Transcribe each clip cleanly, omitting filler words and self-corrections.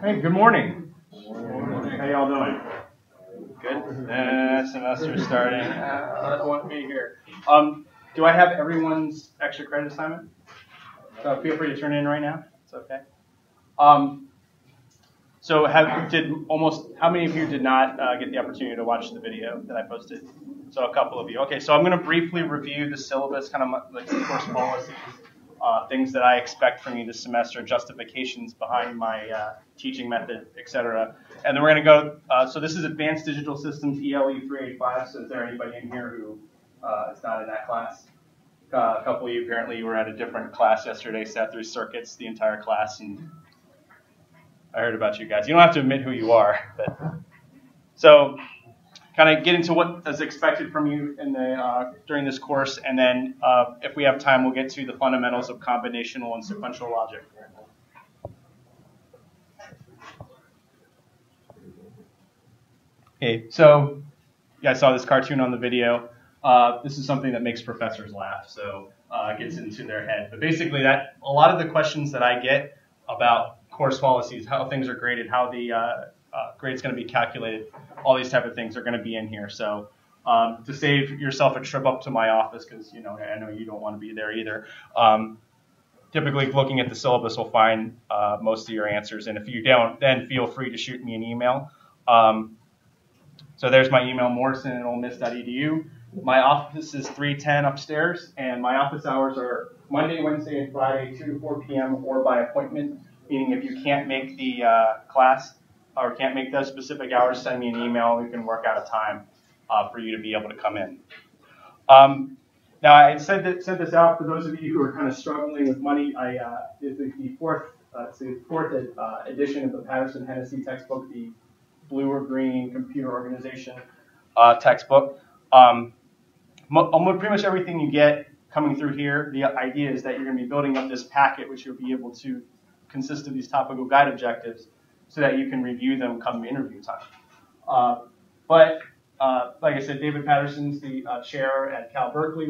Hey, good morning. How y'all doing? Good. Semester starting. I don't want to be here. Do I have everyone's extra credit assignment? So feel free to turn it in right now. It's okay. So how many of you did not get the opportunity to watch the video that I posted? So a couple of you. Okay, so I'm going to briefly review the syllabus, kind of like the course policies, things that I expect from you this semester, justifications behind my teaching method, etc. And then we're going to go, so this is Advanced Digital Systems ELE 385, so is there anybody in here who is not in that class? A couple of you, apparently you were at a different class yesterday, sat through circuits the entire class, and I heard about you guys. You don't have to admit who you are, but so kind of get into what is expected from you in the during this course, and then if we have time, we'll get to the fundamentals of combinational and sequential logic. Okay, so you guys saw this cartoon on the video. This is something that makes professors laugh, so it gets into their head. But basically, a lot of the questions that I get about course policies, how things are graded, how the grade's going to be calculated, all these type of things are going to be in here. So to save yourself a trip up to my office, because I know you don't want to be there either, typically looking at the syllabus will find most of your answers. And if you don't, then feel free to shoot me an email. So there's my email, morrison@olemiss.edu. My office is 310 upstairs, and my office hours are Monday, Wednesday, and Friday, 2 to 4 p.m. or by appointment, meaning if you can't make the class or can't make those specific hours, send me an email. We can work out a time for you to be able to come in. Now, I sent this out for those of you who are kind of struggling with money. It's the fourth edition of the Patterson-Hennessy textbook, the blue or green computer organization textbook. Pretty much everything you get coming through here, the idea is that you're going to be building up this packet, which you'll be able to consist of these topical guide objectives so that you can review them come interview time. But like I said, David Patterson's the chair at Cal Berkeley,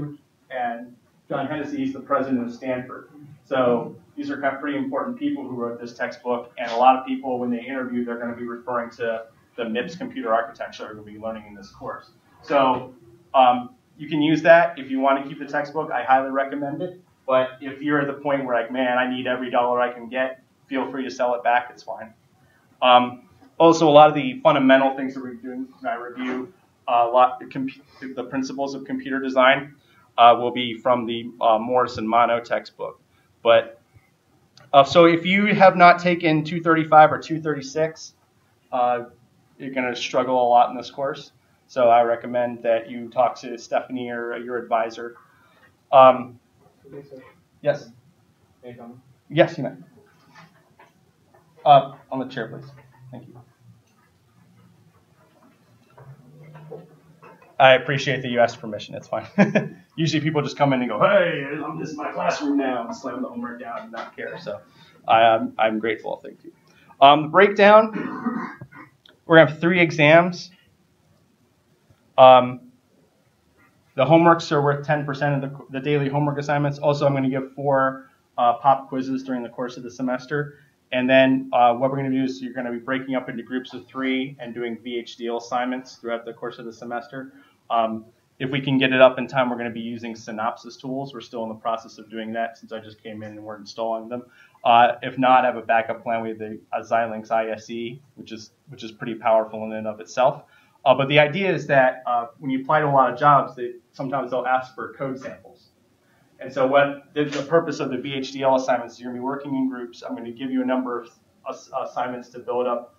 and John Hennessy is the president of Stanford. So these are kind of pretty important people who wrote this textbook, and a lot of people, when they interview, they're going to be referring to the MIPS computer architecture we're going to be learning in this course. So you can use that if you want to keep the textbook. I highly recommend it. But if you're at the point where, like, man, I need every dollar I can get, feel free to sell it back. It's fine. Also, a lot of the fundamental things that we're doing, I review the principles of computer design will be from the Morris and Mono textbook. But so if you have not taken 235 or 236, you're going to struggle a lot in this course. So I recommend that you talk to Stephanie or your advisor. Yes? Yes, you may. On the chair, please. Thank you. I appreciate that you asked permission. It's fine. Usually people just come in and go, hey, this is my classroom now, and slam the homework down and not care. So I'm grateful. Thank you. The breakdown, we're going to have 3 exams. The homeworks are worth 10% of the daily homework assignments. Also, I'm going to give 4 pop quizzes during the course of the semester. And then what we're going to do is you're going to be breaking up into groups of 3 and doing VHDL assignments throughout the course of the semester. If we can get it up in time, we're going to be using Synopsys tools. We're still in the process of doing that since I just came in and we're installing them. If not, I have a backup plan. We have the Xilinx ISE, which is pretty powerful in and of itself. But the idea is that when you apply to a lot of jobs, sometimes they'll ask for code samples. And so what the purpose of the VHDL assignments is you're going to be working in groups. I'm going to give you a number of assignments to build up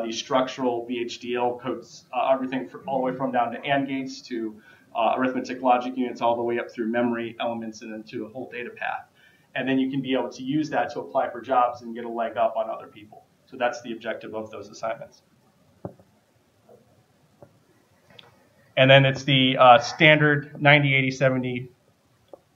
these structural VHDL codes, everything all the way from down to AND gates to arithmetic logic units all the way up through memory elements and into a whole data path. And then you can be able to use that to apply for jobs and get a leg up on other people. So that's the objective of those assignments. And then it's the standard 90, 80, 70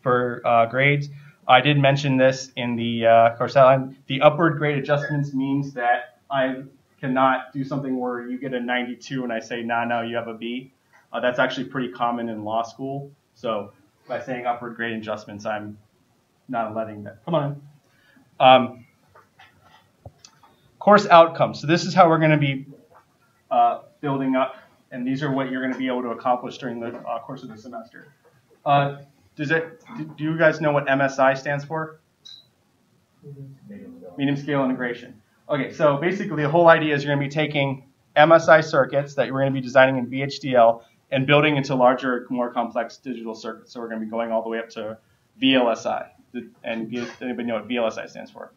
for grades. I did mention this in the course outline. The upward grade adjustments means that I cannot do something where you get a 92 and I say, no, you have a B. That's actually pretty common in law school. So by saying upward grade adjustments, I'm not letting that. Come on. Course outcomes. So this is how we're going to be building up, and these are what you're going to be able to accomplish during the course of the semester. Do you guys know what MSI stands for? Medium scale integration. Okay, so basically the whole idea is you're going to be taking MSI circuits that you're going to be designing in VHDL and building into larger, more complex digital circuits. So we're going to be going all the way up to VLSI. And does anybody know what VLSI stands for?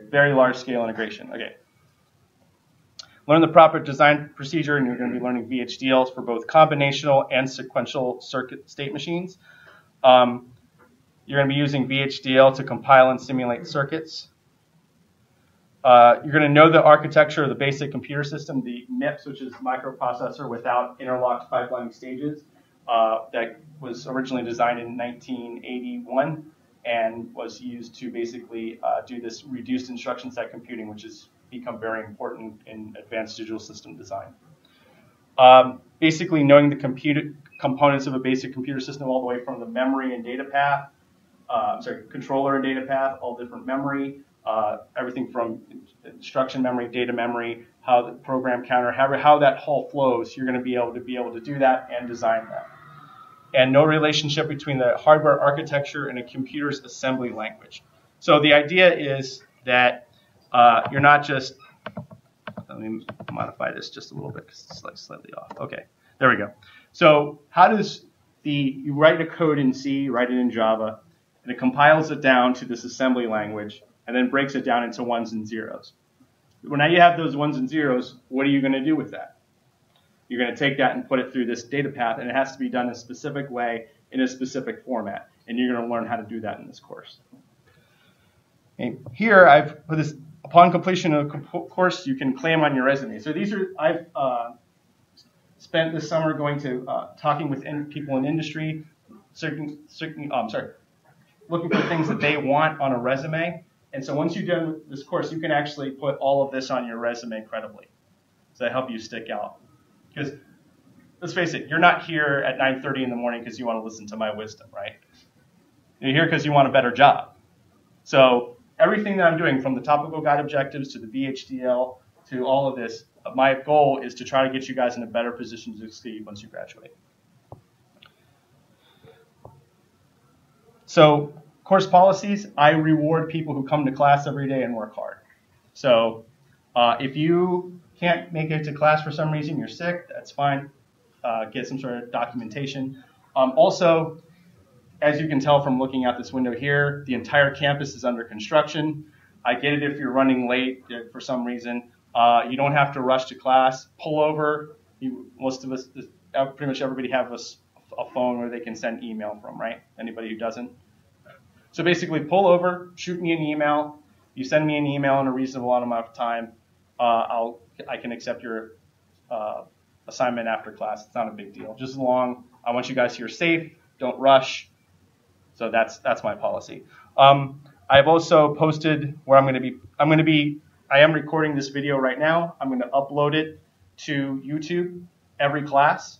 Very large scale integration. Okay. Learn the proper design procedure, and you're going to be learning VHDLs for both combinational and sequential circuit state machines. You're going to be using VHDL to compile and simulate circuits. You're going to know the architecture of the basic computer system, the MIPS, which is microprocessor without interlocked pipelining stages, that was originally designed in 1981 and was used to basically do this reduced instruction set computing, which has become very important in advanced digital system design. Basically knowing the components of a basic computer system all the way from the memory and data path, controller and data path, all different memory, everything from instruction memory, data memory, how the program counter, how that whole flows. You're going to be able to do that and design that. And no relationship between the hardware architecture and a computer's assembly language. So the idea is that you're not just, let me modify this just a little bit because it's slightly off. Okay, there we go. So how does you write a code in C, write it in Java, and it compiles it down to this assembly language and then breaks it down into ones and zeros. Well, now you have those ones and zeros, what are you going to do with that? You're going to take that and put it through this data path, and it has to be done in a specific way, in a specific format, and you're going to learn how to do that in this course. Okay. Here, I've put this, upon completion of the course, you can claim on your resume. So these are, I've spent this summer going to, talking with people in industry, looking for things that they want on a resume. And so once you've done this course, you can actually put all of this on your resume credibly. So that help you stick out. Because let's face it, you're not here at 9:30 in the morning because you want to listen to my wisdom, right? You're here because you want a better job. So everything that I'm doing, from the topical guide objectives to the VHDL to all of this, my goal is to try to get you guys in a better position to succeed once you graduate. So course policies, I reward people who come to class every day and work hard. So if you can't make it to class for some reason, you're sick, that's fine. Get some sort of documentation. Also, as you can tell from looking out this window here, the entire campus is under construction. I get it if you're running late for some reason. You don't have to rush to class. Pull over. Most of us, pretty much everybody has a phone where they can send email from, right? Anybody who doesn't? So basically, pull over, shoot me an email. You send me an email in a reasonable amount of time. I can accept your assignment after class. It's not a big deal. Just as long, I want you guys here safe. Don't rush. So that's my policy. I've also posted where I am recording this video right now. I'm going to upload it to YouTube every class.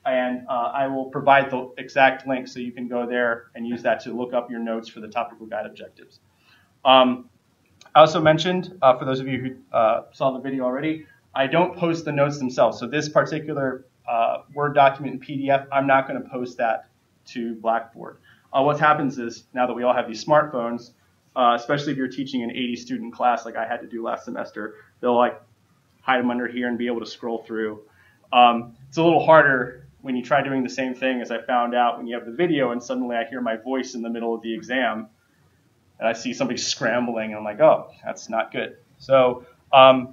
And I will provide the exact link so you can go there and use that to look up your notes for the topical guide objectives. I also mentioned, for those of you who saw the video already, I don't post the notes themselves. So this particular Word document in PDF, I'm not going to post that to Blackboard. What happens is, now that we all have these smartphones, especially if you're teaching an 80-student class like I had to do last semester, they'll like hide them under here and be able to scroll through. It's a little harder when you try doing the same thing, as I found out when you have the video and suddenly I hear my voice in the middle of the exam and I see somebody scrambling and I'm like, oh, that's not good. So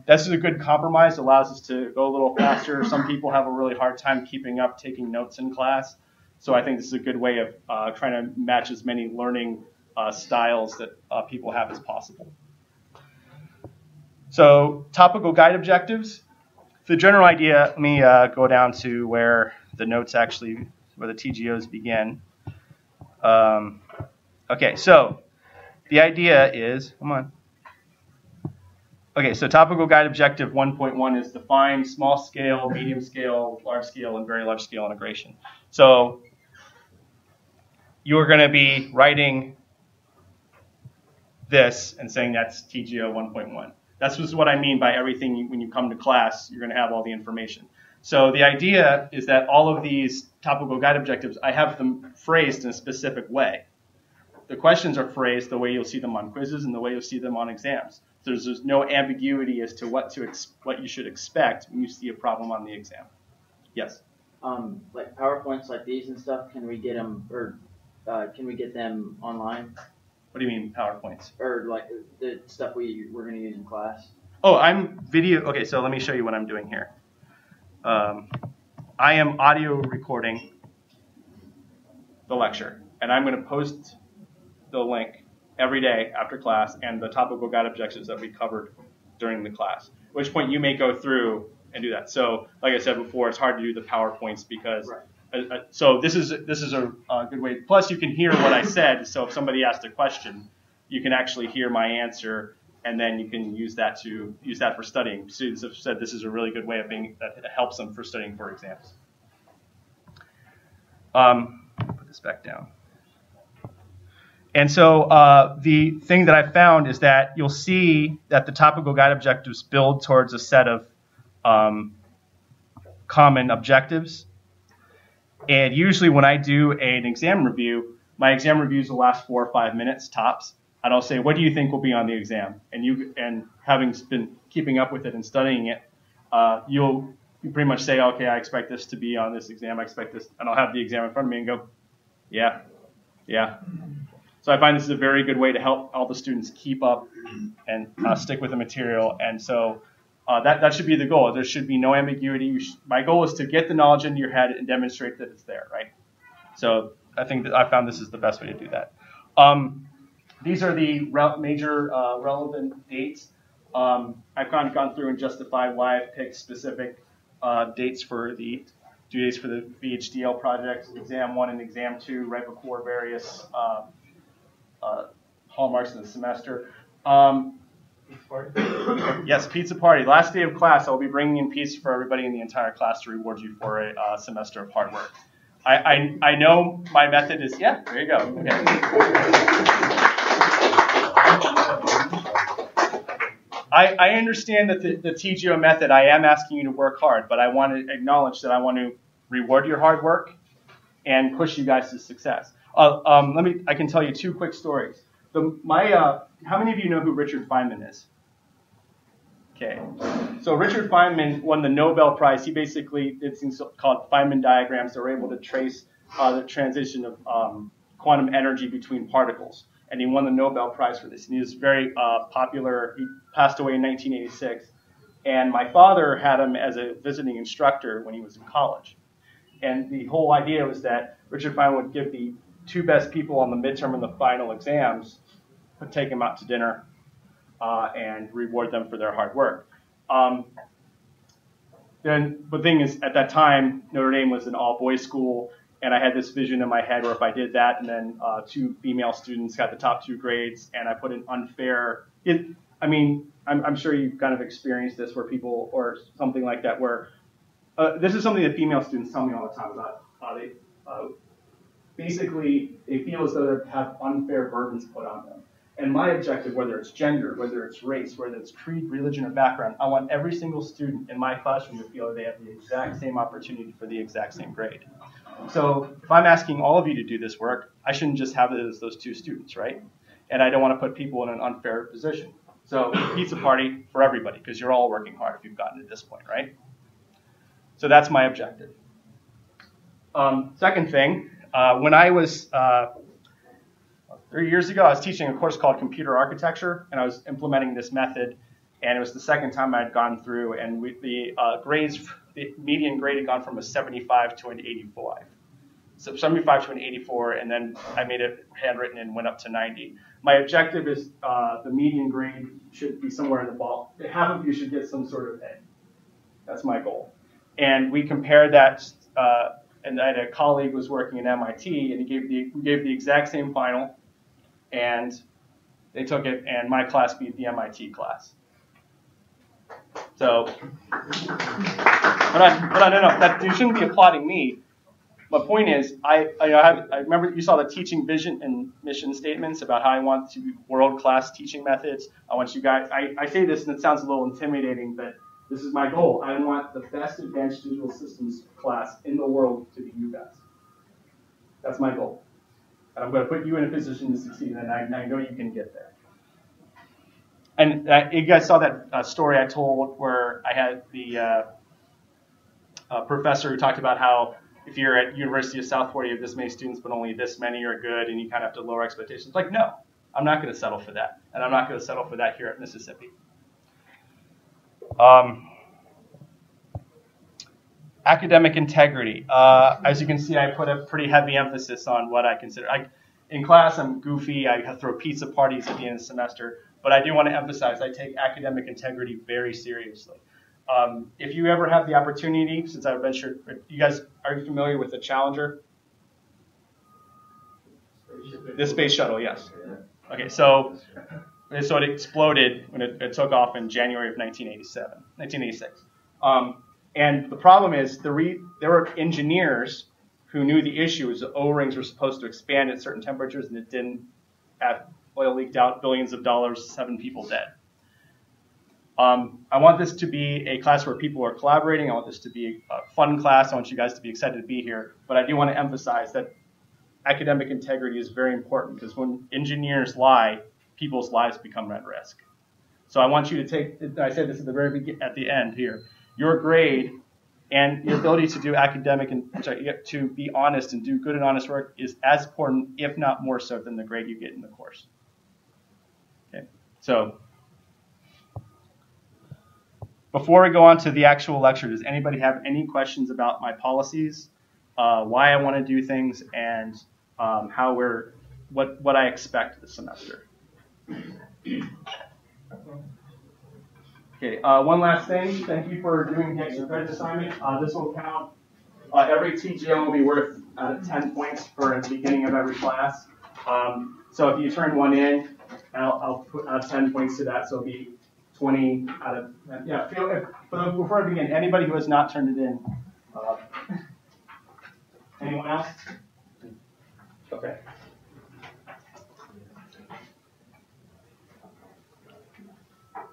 this is a good compromise. It allows us to go a little faster. Some people have a really hard time keeping up taking notes in class. So I think this is a good way of trying to match as many learning styles that people have as possible. So topical guide objectives. The general idea, let me go down to where the notes actually, where the TGOs begin. Okay, so the idea is, come on. Okay, so topical guide objective 1.1 is define small scale, medium scale, large scale, and very large scale integration. So you're going to be writing this and saying that's TGO 1.1. That's just what I mean by everything. When you come to class, you're going to have all the information. So the idea is that all of these topical guide objectives, I have them phrased in a specific way. The questions are phrased the way you'll see them on quizzes and the way you'll see them on exams. So there's no ambiguity as to what you should expect when you see a problem on the exam. Yes? Like PowerPoints like these and stuff, can we get them, or can we get them online? What do you mean PowerPoints? Or like the stuff we're going to use in class? Oh, I'm video. Okay, so let me show you what I'm doing here. I am audio recording the lecture, and I'm going to post the link every day after class and the topical guide objectives that we covered during the class, at which point you may go through and do that. So like I said before, it's hard to do the PowerPoints because so this is a good way. Plus you can hear what I said, so if somebody asked a question, you can actually hear my answer, and then you can use that for studying. Students have said this is a really good way of that helps them for studying for exams. Put this back down. And so the thing that I found is that you'll see that the topical guide objectives build towards a set of common objectives. And usually when I do an exam review, my exam reviews will last 4 or 5 minutes tops. And I'll say, what do you think will be on the exam? And having been keeping up with it and studying it, you pretty much say, okay, I expect this to be on this exam. I expect this, and I'll have the exam in front of me and go, yeah. So I find this is a very good way to help all the students keep up and stick with the material. And so that should be the goal. There should be no ambiguity. My goal is to get the knowledge into your head and demonstrate that it's there, right? So I think that I found this is the best way to do that. These are the major relevant dates. I've gone through and justified why I've picked specific dates for the due dates for the VHDL project, exam 1 and exam 2, right before various hallmarks of the semester. Yes, pizza party. Last day of class, I'll be bringing in pizza for everybody in the entire class to reward you for a semester of hard work. I know my method is, yeah, there you go. Okay. I understand that the TGO method, I am asking you to work hard, but I want to acknowledge that I want to reward your hard work and push you guys to success. I can tell you 2 quick stories. How many of you know who Richard Feynman is? Okay, so Richard Feynman won the Nobel Prize. He basically did things called Feynman diagrams that were able to trace the transition of quantum energy between particles. And he won the Nobel Prize for this. And he was very popular. He passed away in 1986. And my father had him as a visiting instructor when he was in college. And the whole idea was that Richard Feynman would give the 2 best people on the midterm and the final exams, would take them out to dinner and reward them for their hard work. Then the thing is, at that time, Notre Dame was an all-boys school. And I had this vision in my head where if I did that and then 2 female students got the top 2 grades and I put an unfair, I'm sure you've kind of experienced this where people, or something like that, where this is something that female students tell me all the time about how they basically they feel as though they have unfair burdens put on them. And my objective, whether it's gender, whether it's race, whether it's creed, religion, or background, I want every single student in my classroom to feel that they have the exact same opportunity for the exact same grade. So if I'm asking all of you to do this work, I shouldn't just have it as those 2 students, right? And I don't want to put people in an unfair position. So pizza party for everybody, because you're all working hard if you've gotten to this point, right? So that's my objective. Second thing, when I was 3 years ago, I was teaching a course called Computer Architecture, and I was implementing this method, and it was the second time I had gone through, and the median grade had gone from a 75 to an 85. So 75 to an 84, and then I made it handwritten and went up to 90. My objective is the median grade should be somewhere in the ball. Half of you should get some sort of A. That's my goal. And we compared that, and I had a colleague who was working at MIT, and he gave the exact same final, and they took it, and my class beat the MIT class. So, hold on, no, you shouldn't be applauding me. my point is, I remember you saw the teaching vision and mission statements about how I want to be world-class teaching methods. I want you guys, I say this and it sounds a little intimidating, but this is my goal. I want the best advanced digital systems class in the world to be you guys. That's my goal. And I'm going to put you in a position to succeed, and I know you can get there. And you guys saw that story I told where I had the professor who talked about how if you're at University of South Florida, you have this many students, but only this many are good, and you kind of have to lower expectations. Like, no, I'm not going to settle for that, and I'm not going to settle for that here at Mississippi. Academic integrity. As you can see, I put a pretty heavy emphasis on what I consider. In class, I'm goofy. I throw pizza parties at the end of the semester, but I do want to emphasize I take academic integrity very seriously. If you ever have the opportunity, since I've ventured, you guys, are you familiar with the Challenger? The space shuttle, yes. Okay, so it exploded when it took off in January of 1986. And the problem is there were engineers who knew the issue was the O-rings were supposed to expand at certain temperatures, and it didn't. Oil leaked out, billions of dollars, 7 people dead. I want this to be a class where people are collaborating. I want this to be a fun class. I want you guys to be excited to be here. But I do want to emphasize that academic integrity is very important because when engineers lie, people's lives become at risk. So I want you to take, I said this at the end here, your grade and your ability to do academic and to be honest and do good and honest work is as important, if not more so, than the grade you get in the course. Okay, so before we go on to the actual lecture, does anybody have any questions about my policies, why I want to do things, and what I expect this semester? Okay, one last thing. Thank you for doing the extra credit assignment. This will count. Every TGM will be worth 10 points for the beginning of every class. So if you turn one in, I'll put 10 points to that, so it'll be 20 out of, yeah, before I begin, anybody who has not turned it in? Anyone else? Okay.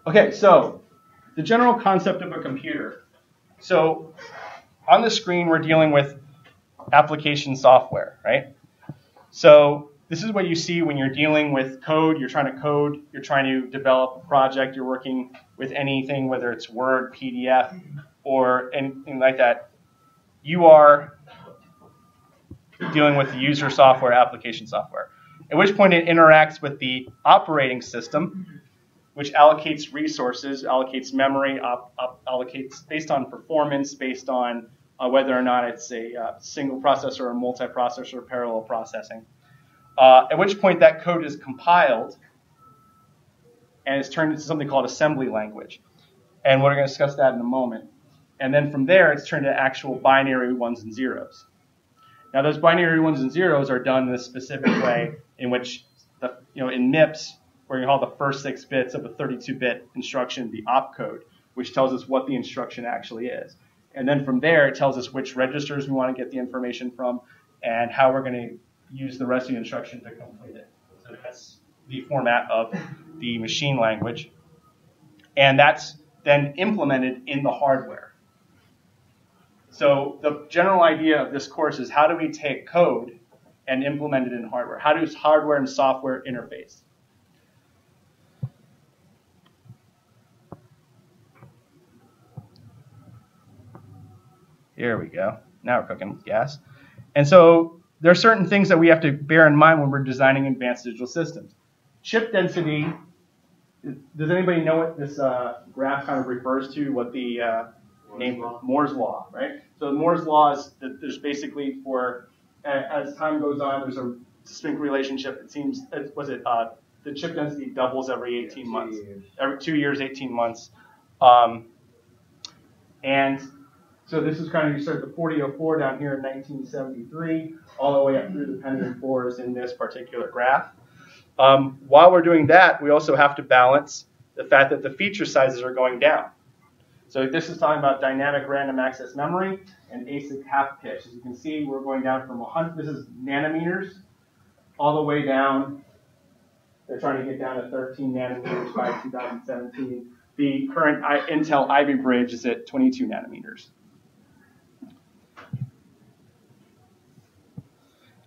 Okay, so the general concept of a computer. So on the screen, we're dealing with application software, right? So this is what you see when you're dealing with code. You're trying to code. You're trying to develop a project. You're working with anything, whether it's Word, PDF, or anything like that. You are dealing with the user software, application software, at which point it interacts with the operating system, which allocates resources, allocates memory, allocates based on performance, based on whether or not it's a single processor or multiprocessor parallel processing. At which point that code is compiled and is turned into something called assembly language. And we're going to discuss that in a moment. And then from there, it's turned into actual binary ones and zeros. Now, those binary ones and zeros are done in a specific way in which, in MIPS, we're going to call the first 6 bits of a 32-bit instruction the opcode, which tells us what the instruction actually is. And then from there, it tells us which registers we want to get the information from and how we're going to use the rest of the instruction to complete it. So that's the format of the machine language. And that's then implemented in the hardware. So the general idea of this course is how do we take code and implement it in hardware? How does hardware and software interface? Here we go. Now we're cooking with gas. And so there are certain things that we have to bear in mind when we're designing advanced digital systems. Chip density, does anybody know what this graph kind of refers to, what the name Moore's Law, right? So Moore's Law is that there's basically as time goes on, there's a distinct relationship. It seems, the chip density doubles every 18 months. Every 2 years, 18 months. And so this is kind of, you start the 4004 down here in 1973, all the way up through the Pentium 4s in this particular graph. While we're doing that, we also have to balance the fact that the feature sizes are going down. So this is talking about dynamic random access memory and ASIC half pitch. As you can see, we're going down from 100, this is nanometers, all the way down. They're trying to get down to 13 nanometers by 2017. The current Intel Ivy Bridge is at 22 nanometers.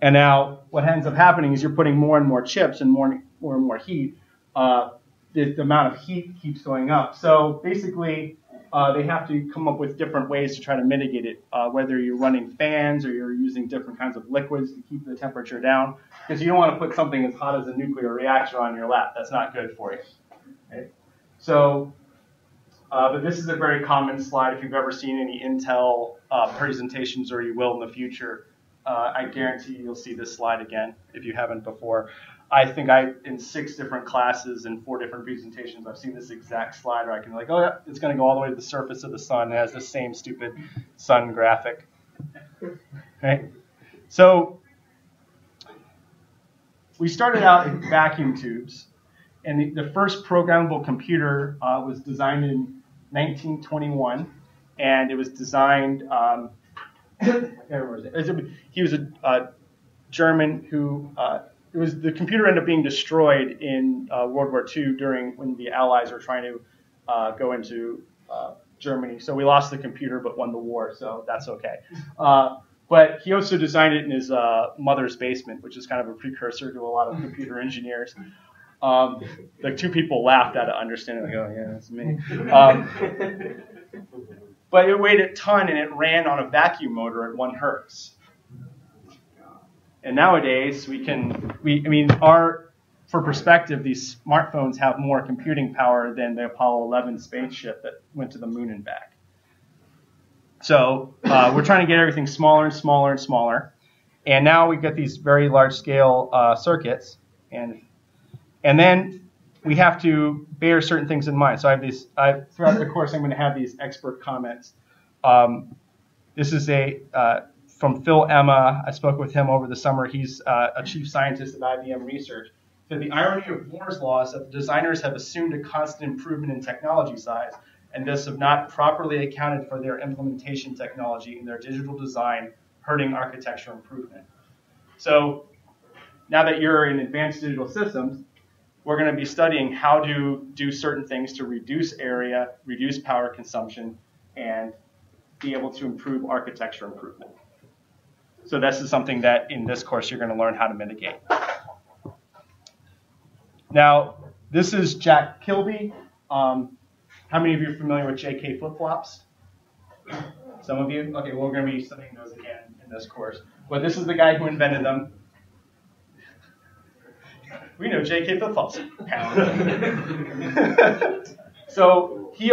And now what ends up happening is you're putting more and more chips and more and more heat. The amount of heat keeps going up. So basically, they have to come up with different ways to try to mitigate it, whether you're running fans or you're using different kinds of liquids to keep the temperature down, because you don't want to put something as hot as a nuclear reactor on your lap. That's not good for you. Okay? So, but this is a very common slide. If you've ever seen any Intel presentations, or you will in the future, I guarantee you'll see this slide again if you haven't before. I think in 6 different classes and 4 different presentations, I've seen this exact slide where I can be like, oh yeah, it's going to go all the way to the surface of the sun. It has the same stupid sun graphic. Okay? So we started out in vacuum tubes, and the first programmable computer was designed in 1921, and it was designed. He was a German who. The computer ended up being destroyed in World War II when the Allies were trying to go into Germany. So we lost the computer but won the war, so that's okay. But he also designed it in his mother's basement, which is kind of a precursor to a lot of computer engineers. Like 2 people laughed at it, understanding, like, oh yeah, that's me. But it weighed a ton and it ran on a vacuum motor at 1 hertz. And nowadays, for perspective, these smartphones have more computing power than the Apollo 11 spaceship that went to the moon and back. So we're trying to get everything smaller and smaller and smaller. And now we get these very large-scale circuits. And then we have to bear certain things in mind. So throughout the course, I'm going to have these expert comments. This is from Phil Emma. I spoke with him over the summer. He's a chief scientist at IBM Research. So the irony of Moore's law is that the designers have assumed a constant improvement in technology size and thus have not properly accounted for their implementation technology in their digital design, hurting architecture improvement. So now that you're in advanced digital systems, we're going to be studying how to do certain things to reduce area, reduce power consumption, and be able to improve architecture improvement. So this is something that in this course you're going to learn how to mitigate. Now, this is Jack Kilby. How many of you are familiar with JK flip-flops? Some of you? Okay, well, we're going to be studying those again in this course. But this is the guy who invented them. We know JK flip-flops. So he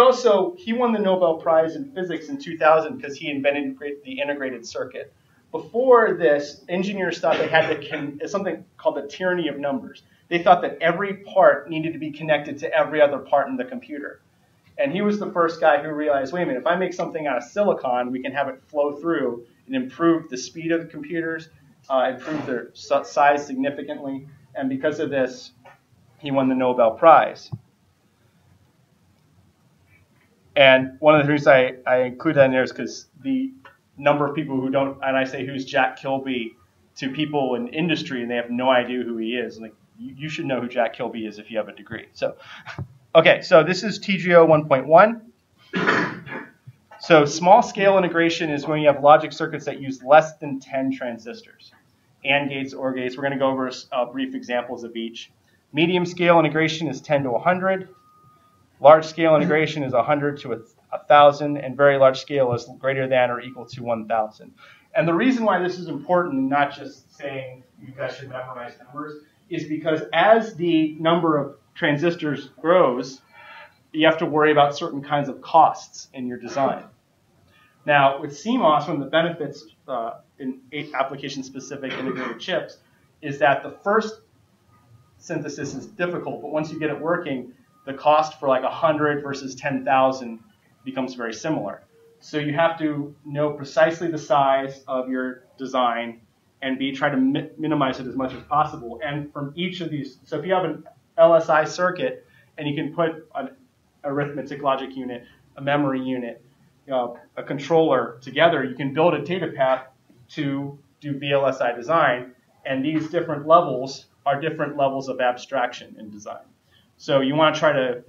won the Nobel Prize in Physics in 2000 because he invented the integrated circuit. Before this, engineers thought they had something called the tyranny of numbers. They thought that every part needed to be connected to every other part in the computer. And he was the first guy who realized, wait a minute, if I make something out of silicon, we can have it flow through and improve the speed of the computers, improve their size significantly. And because of this, he won the Nobel Prize. And one of the reasons I include that in there is because the number of people who don't, and I say, who's Jack Kilby, to people in industry, and they have no idea who he is. Like, you should know who Jack Kilby is if you have a degree. So, okay, so this is TGO 1.1. So small scale integration is when you have logic circuits that use less than 10 transistors. AND gates, OR gates, we're going to go over brief examples of each. Medium scale integration is 10 to 100. Large scale integration is 100 to 1,000, and very large scale is greater than or equal to 1,000. And the reason why this is important, not just saying you guys should memorize numbers, is because as the number of transistors grows, you have to worry about certain kinds of costs in your design. Now, with CMOS, one of the benefits in application-specific integrated chips is that the first synthesis is difficult, but once you get it working, the cost for like 100 versus 10,000 becomes very similar. So you have to know precisely the size of your design and try to minimize it as much as possible. And from each of these, so if you have an LSI circuit and you can put an arithmetic logic unit, a memory unit, a controller together, you can build a data path to do VLSI design. And these different levels are different levels of abstraction in design. So you want to try to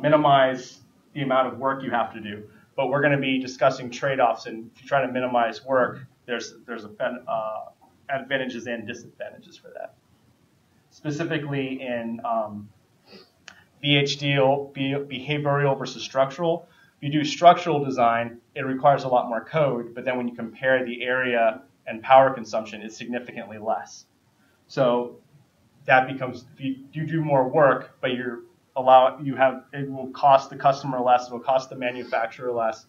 minimize the amount of work you have to do. But we're going to be discussing trade-offs, and if you try to minimize work, there's advantages and disadvantages for that. Specifically in VHDL, behavioral versus structural. If you do structural design, it requires a lot more code, but then when you compare the area and power consumption, it's significantly less. So that becomes, if you do more work, but it will cost the customer less, it will cost the manufacturer less,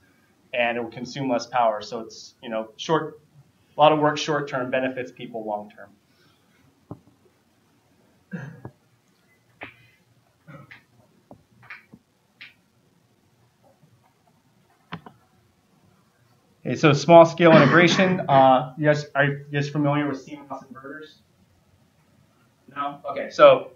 and it will consume less power. So it's, a lot of work short term benefits people long term. Okay, so small scale integration. Are you guys familiar with CMOS inverters? No? Okay, so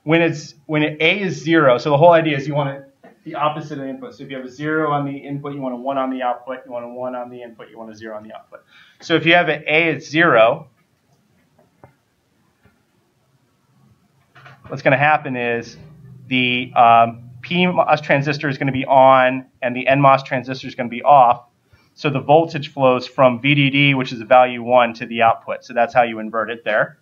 when A is 0, so the whole idea is you want the opposite of the input. So if you have a 0 on the input, you want a 1 on the output. You want a 1 on the input, you want a 0 on the output. So if you have an A at 0, what's going to happen is the PMOS transistor is going to be on and the NMOS transistor is going to be off. So the voltage flows from VDD, which is a value 1, to the output. So that's how you invert it there.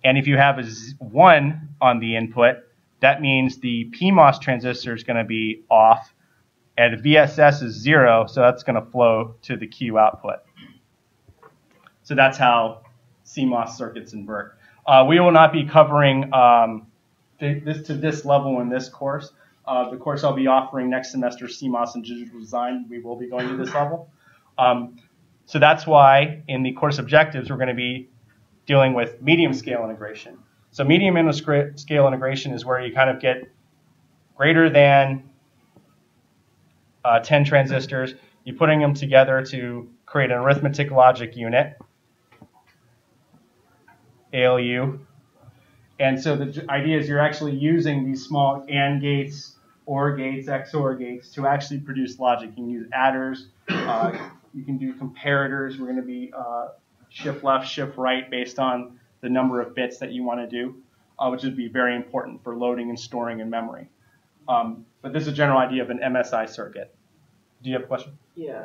And if you have a 1 on the input, that means the PMOS transistor is going to be off, and the VSS is 0, so that's going to flow to the Q output. So that's how CMOS circuits invert. We will not be covering this to this level in this course. The course I'll be offering next semester, CMOS and Digital Design, we will be going to this level. So that's why in the course objectives, we're going to be dealing with medium scale integration. So medium scale integration is where you kind of get greater than 10 transistors. You're putting them together to create an arithmetic logic unit, ALU. And so the idea is you're actually using these small AND gates, OR gates, XOR gates to actually produce logic. You can use adders. You can do comparators. We're going to be shift left, shift right based on the number of bits that you want to do, which would be very important for loading and storing in memory. But this is a general idea of an MSI circuit. Do you have a question? Yeah.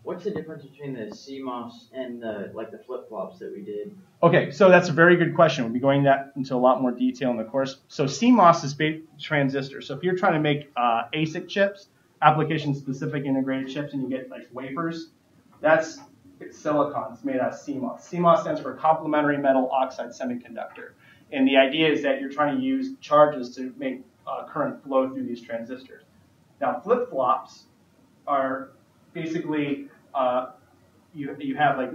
What's the difference between the CMOS and the flip-flops that we did? Okay, so that's a very good question. We'll be going into a lot more detail in the course. So CMOS is transistors. So if you're trying to make ASIC chips, application-specific integrated chips, and you get like wafers, it's silicon. It's made out of CMOS. CMOS stands for complementary metal oxide semiconductor. And the idea is that you're trying to use charges to make current flow through these transistors. Now, flip-flops are basically, you have like,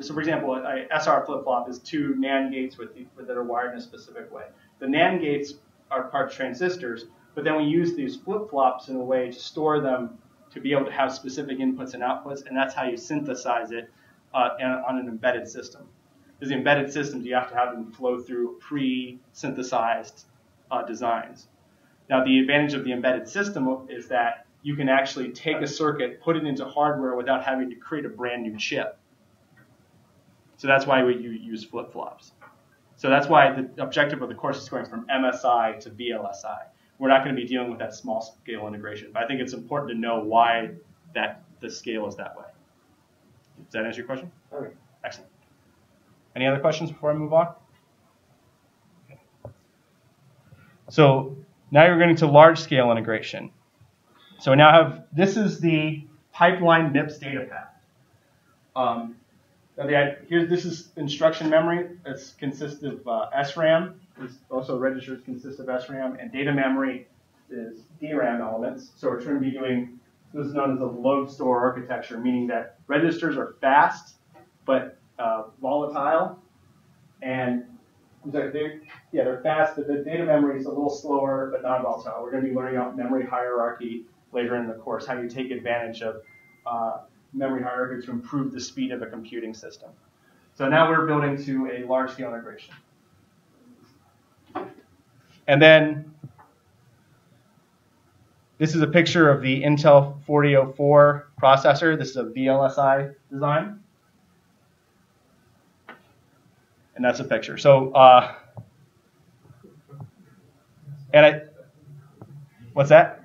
so for example, a SR flip-flop is 2 NAND gates that are wired in a specific way. The NAND gates are part of transistors, but then we use these flip-flops in a way to store them to be able to have specific inputs and outputs, and that's how you synthesize it on an embedded system. Because the embedded systems, you have to have them flow through pre-synthesized designs. Now, the advantage of the embedded system is that you can actually take a circuit, put it into hardware without having to create a brand new chip. So that's why we use flip-flops. So that's why the objective of the course is going from MSI to VLSI. We're not going to be dealing with that small scale integration, but I think it's important to know why the scale is that way. Does that answer your question? Okay. Excellent. Any other questions before I move on? Okay. So now you're getting to large scale integration. So we now have, this is the pipeline MIPS data path. This is instruction memory. It consists of SRAM. It's also registers consist of SRAM, and data memory is DRAM elements. So we're going to be doing, this is known as a load store architecture, meaning that registers are fast but volatile, and they're fast, but the data memory is a little slower but not volatile. We're going to be learning about memory hierarchy later in the course, how you take advantage of memory hierarchy to improve the speed of a computing system. So now we're building to a large-scale integration. And then This is a picture of the Intel 4004 processor. This is a VLSI design. And that's a picture. So, what's that?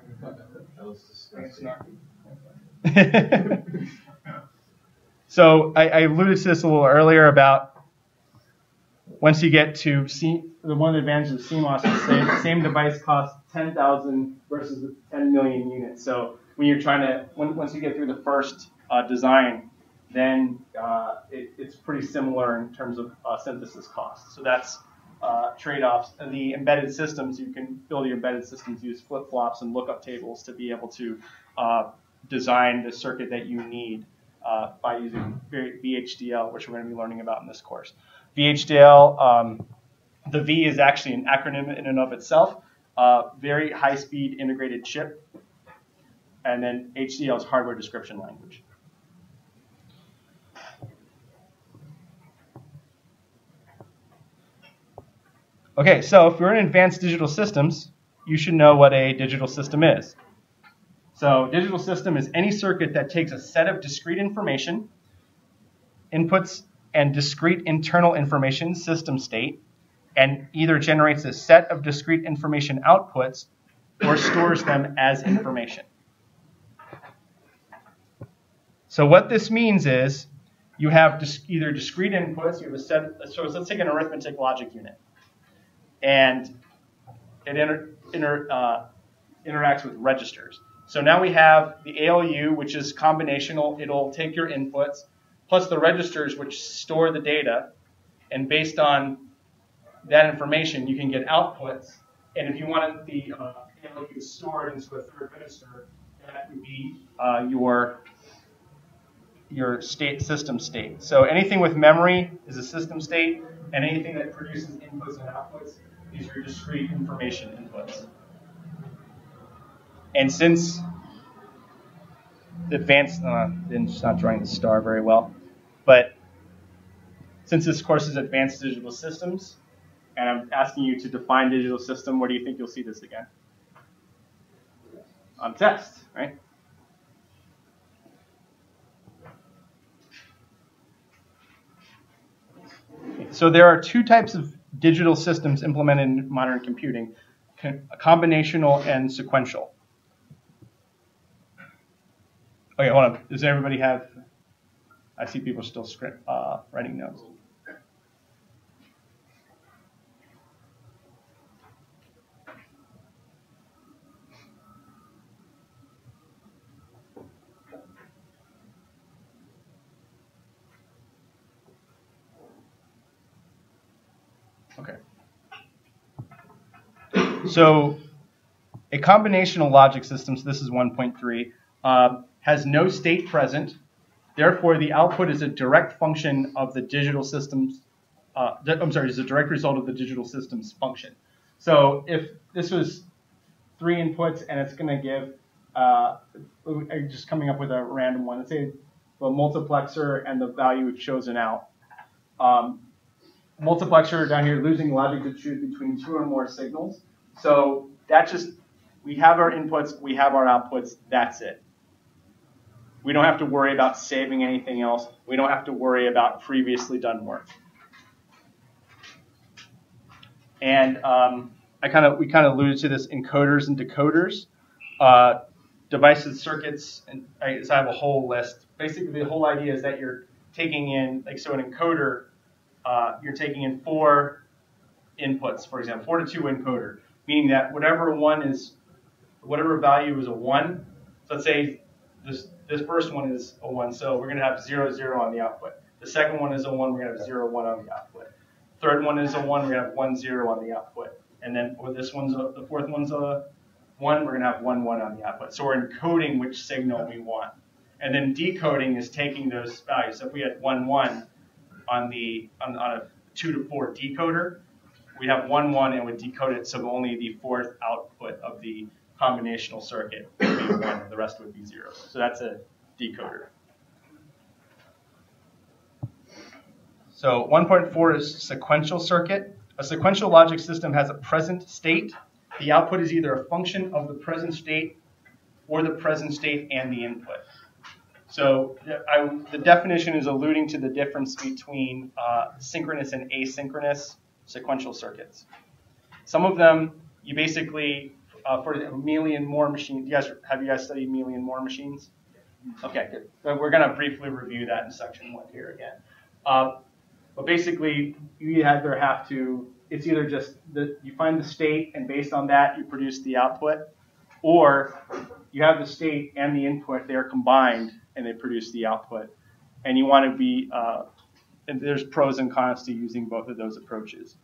So I alluded to this a little earlier about once you get to one of the advantages of CMOS is the same device costs 10,000 versus 10 million units. So when you're trying to, once you get through the first design, then it's pretty similar in terms of synthesis costs. So that's trade-offs. And the embedded systems, you can build your embedded systems, use flip-flops and lookup tables to be able to design the circuit that you need by using VHDL, which we're going to be learning about in this course. VHDL, the V is actually an acronym in and of itself, very high-speed integrated chip, and then HDL is hardware description language. Okay, so if you're in advanced digital systems, you should know what a digital system is. So digital system is any circuit that takes a set of discrete information, inputs, and discrete internal information, system state, and either generates a set of discrete information outputs or stores them as information. So what this means is you have either discrete inputs, you have a set, so let's take an arithmetic logic unit, and it interacts with registers. So now we have the ALU, which is combinational. It'll take your inputs, plus the registers, which store the data. And based on that information, you can get outputs. And if you wanted the ALU stored into a third register, that would be your system state. So anything with memory is a system state, and anything that produces inputs and outputs, these are discrete information inputs. And since the advanced, it's not drawing the star very well, but since this course is advanced digital systems, and I'm asking you to define digital system, where do you think you'll see this again? On test, right? So there are two types of digital systems implemented in modern computing, combinational and sequential. Okay, hold on. Does everybody have, I see people still writing notes. Okay. So a combinational logic system, so this is 1.3, has no state present. Therefore, the output is a direct function of the digital system's, is a direct result of the digital system's function. So if this was 3 inputs and it's going to give, just coming up with a random one, let's say the multiplexer and the value chosen out. Multiplexer down here losing logic to choose between 2 or more signals. So that just, we have our inputs, we have our outputs, that's it. We don't have to worry about saving anything else. We don't have to worry about previously done work. And we kind of alluded to this, encoders and decoders, devices, circuits, and I have a whole list. Basically, the whole idea is that you're taking in, like, so an encoder, you're taking in 4 inputs, for example, 4 to 2 encoder, meaning that whatever value is a 1, so let's say this first one is a 1, so we're going to have 0, 0 on the output. The second one is a 1, we're going to have 0, 1 on the output. Third one is a 1, we're going to have 1, 0 on the output. And then the fourth one's a 1, we're going to have 1, 1 on the output. So we're encoding which signal we want. And then decoding is taking those values. So if we had 1, 1 on a 2 to 4 decoder, we have 1, 1 and would decode it so only the 4th output of the combinational circuit would be 1, and the rest would be 0. So that's a decoder. So 1.4 is sequential circuit. A sequential logic system has a present state. The output is either a function of the present state or the present state and the input. So the definition is alluding to the difference between synchronous and asynchronous sequential circuits. Some of them, you basically, for Mealy and Moore machines, have you guys studied Mealy and Moore machines? Okay, good. So we're going to briefly review that in section 1 here again. But basically, you either have to, it's either just, you find the state, and based on that, you produce the output, or you have the state and the input, they are combined, and they produce the output. And you want to be, and there's pros and cons to using both of those approaches.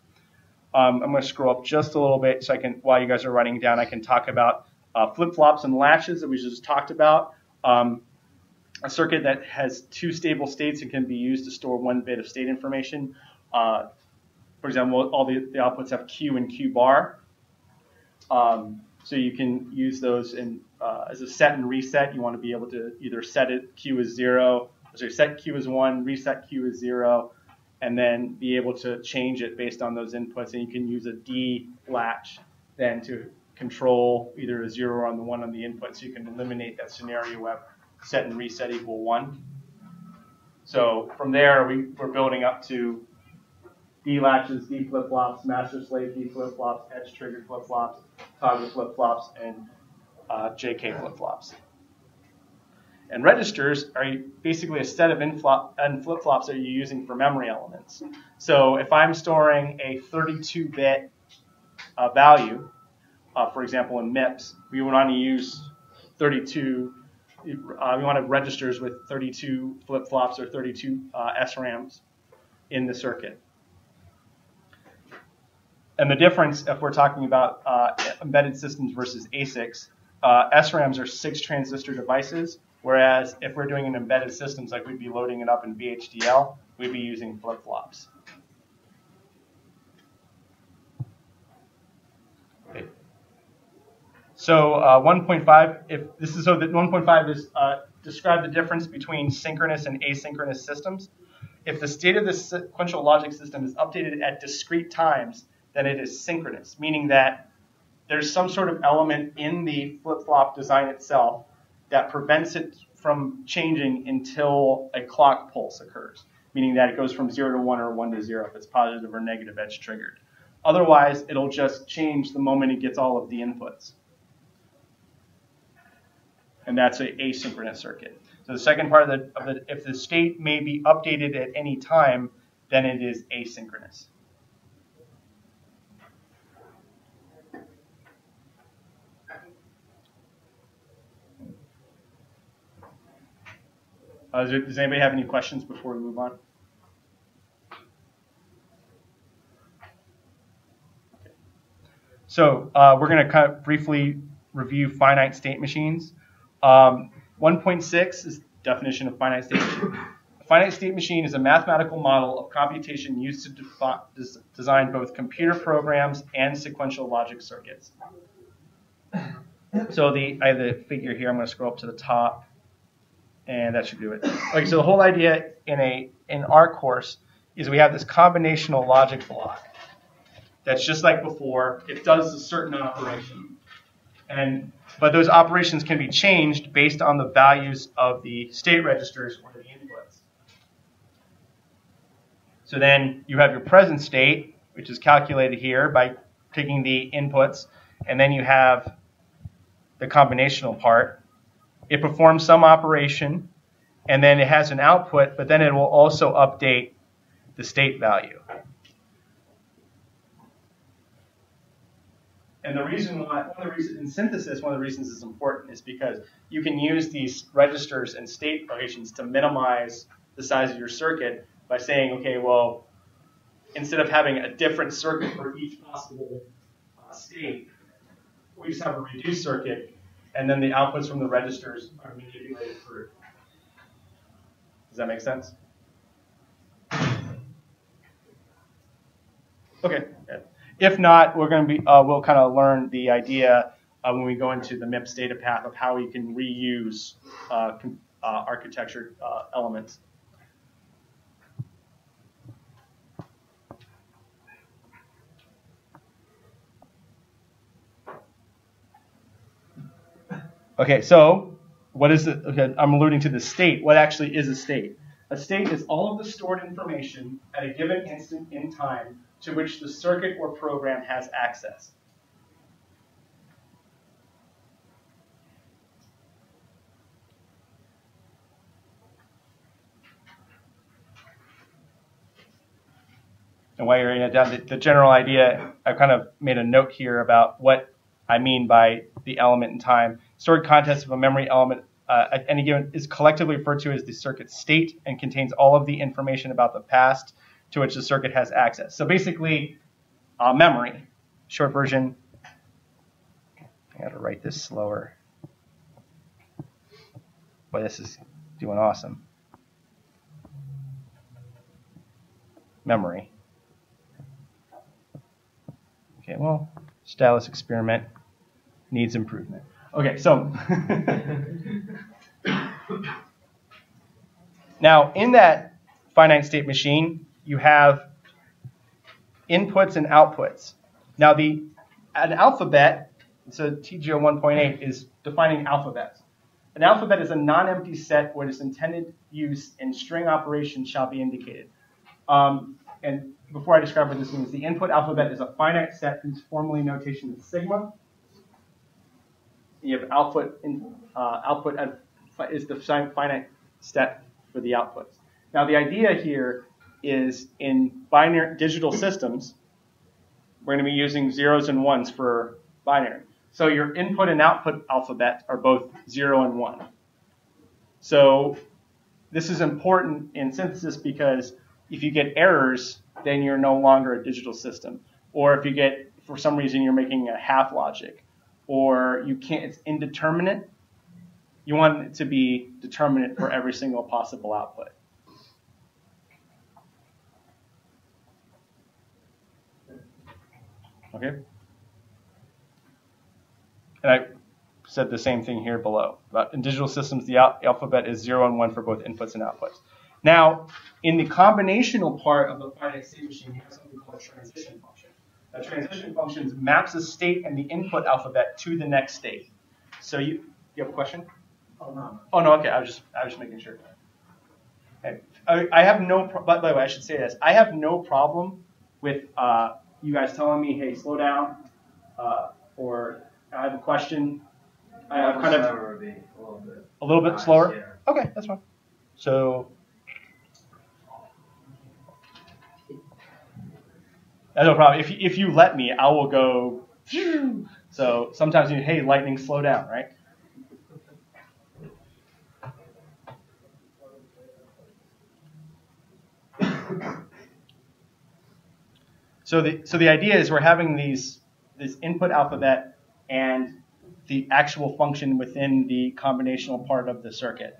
I'm going to scroll up just a little bit so I can, while you guys are writing down, I can talk about flip-flops and latches that we just talked about. A circuit that has 2 stable states and can be used to store 1 bit of state information. For example, all the outputs have Q and Q bar. So you can use those in, as a set and reset. You want to be able to either set it Q as 0, set Q as 1, reset Q as 0, and then be able to change it based on those inputs. And you can use a D latch then to control either a 0 or on the 1 on the input. So you can eliminate that scenario where set and reset equal 1. So from there, we're building up to D latches, D flip-flops, master slave D flip-flops, edge triggered flip-flops, toggle flip-flops, and JK flip-flops. And registers are basically a set of flip-flops that you're using for memory elements. So if I'm storing a 32-bit value, for example in MIPS, we would want to use 32. We want to have registers with 32 flip-flops or 32 SRAMs in the circuit. And the difference, if we're talking about embedded systems versus ASICs, SRAMs are 6 transistor devices, whereas if we're doing an embedded systems, like we'd be loading it up in VHDL, we'd be using flip-flops. Okay. So 1.5, if this is so that 1.5 is describe the difference between synchronous and asynchronous systems. If the state of the sequential logic system is updated at discrete times, then it is synchronous, meaning that there's some sort of element in the flip-flop design itself that prevents it from changing until a clock pulse occurs, meaning that it goes from 0 to 1 or 1 to 0 if it's positive or negative edge triggered. Otherwise, it'll just change the moment it gets all of the inputs. And that's an asynchronous circuit. So the second part of the if the state may be updated at any time, then it is asynchronous. Does anybody have any questions before we move on? Okay. So we're going to kind of briefly review finite state machines. 1.6 is the definition of finite state machine. A finite state machine is a mathematical model of computation used to design both computer programs and sequential logic circuits. So I have the figure here. I'm going to scroll up to the top. And that should do it. Okay, so the whole idea in our course is we have this combinational logic block that's just like before. It does a certain operation, but those operations can be changed based on the values of the state registers or the inputs. So then you have your present state, which is calculated here by taking the inputs, and then you have the combinational part. It performs some operation, and then it has an output, but then it will also update the state value. And the reason why, in synthesis, one of the reasons it's important is because you can use these registers and state variations to minimize the size of your circuit by saying, okay, well, instead of having a different circuit for each possible state, we just have a reduced circuit. And then the outputs from the registers are manipulated through. Does that make sense? Okay. If not, we're going to be we'll kind of learn the idea when we go into the MIPS data path of how we can reuse architecture elements. Okay, so what is it? Okay, I'm alluding to the state. What actually is a state? A state is all of the stored information at a given instant in time to which the circuit or program has access. And while you're writing it down, the general idea, I've kind of made a note here about what I mean by the element in time. Stored contents of a memory element at any given is collectively referred to as the circuit state and contains all of the information about the past to which the circuit has access. So basically, memory, short version. I got to write this slower. Boy, this is doing awesome. Memory. Okay, well, stylus experiment needs improvement. Okay, so now in that finite state machine, you have inputs and outputs. Now an alphabet, so TGO 1.8 is defining alphabets. An alphabet is a non-empty set where its intended use in string operations shall be indicated. And before I describe what this means, the input alphabet is a finite set whose formally notation is sigma. You have output is the finite set for the outputs. Now the idea here is in binary digital systems, we're going to be using zeros and ones for binary. So your input and output alphabet are both 0 and 1. So this is important in synthesis because if you get errors, then you're no longer a digital system. Or if you get, for some reason, you're making a half logic, or you can't, it's indeterminate, you want it to be determinate for every single possible output. Okay? And I said the same thing here below. But in digital systems, the alphabet is 0 and 1 for both inputs and outputs. Now, in the combinational part of the finite state machine, you have something called a transition function. A transition function maps a state and the input alphabet to the next state. So you have a question? Oh no. Oh no. Okay. I was just making sure. Okay. I have no. By the way, I should say this. I have no problem with you guys telling me, "Hey, slow down," or I have a question. I have kind of a little bit slower. Yeah. Okay, that's fine. So. No problem. If you let me, I will go. So sometimes you, hey, lightning, slow down, right? So the idea is we're having this input alphabet and the actual function within the combinational part of the circuit,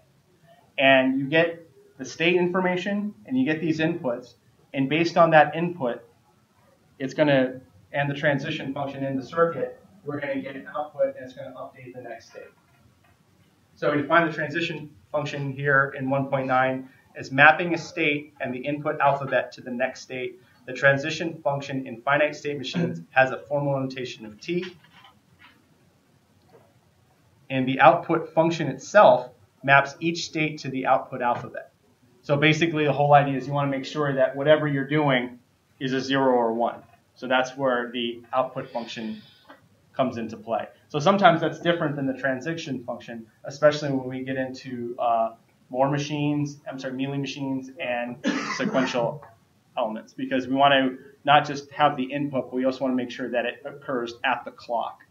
and you get the state information and you get these inputs, and based on that input. It's going to, and the transition function in the circuit, we're going to get an output and it's going to update the next state. So we define the transition function here in 1.9 as mapping a state and the input alphabet to the next state. The transition function in finite state machines has a formal notation of T. And the output function itself maps each state to the output alphabet. So basically the whole idea is you want to make sure that whatever you're doing is a 0 or 1. So that's where the output function comes into play. So sometimes that's different than the transition function, especially when we get into Mealy machines and sequential elements, because we want to not just have the input, but we also want to make sure that it occurs at the clock.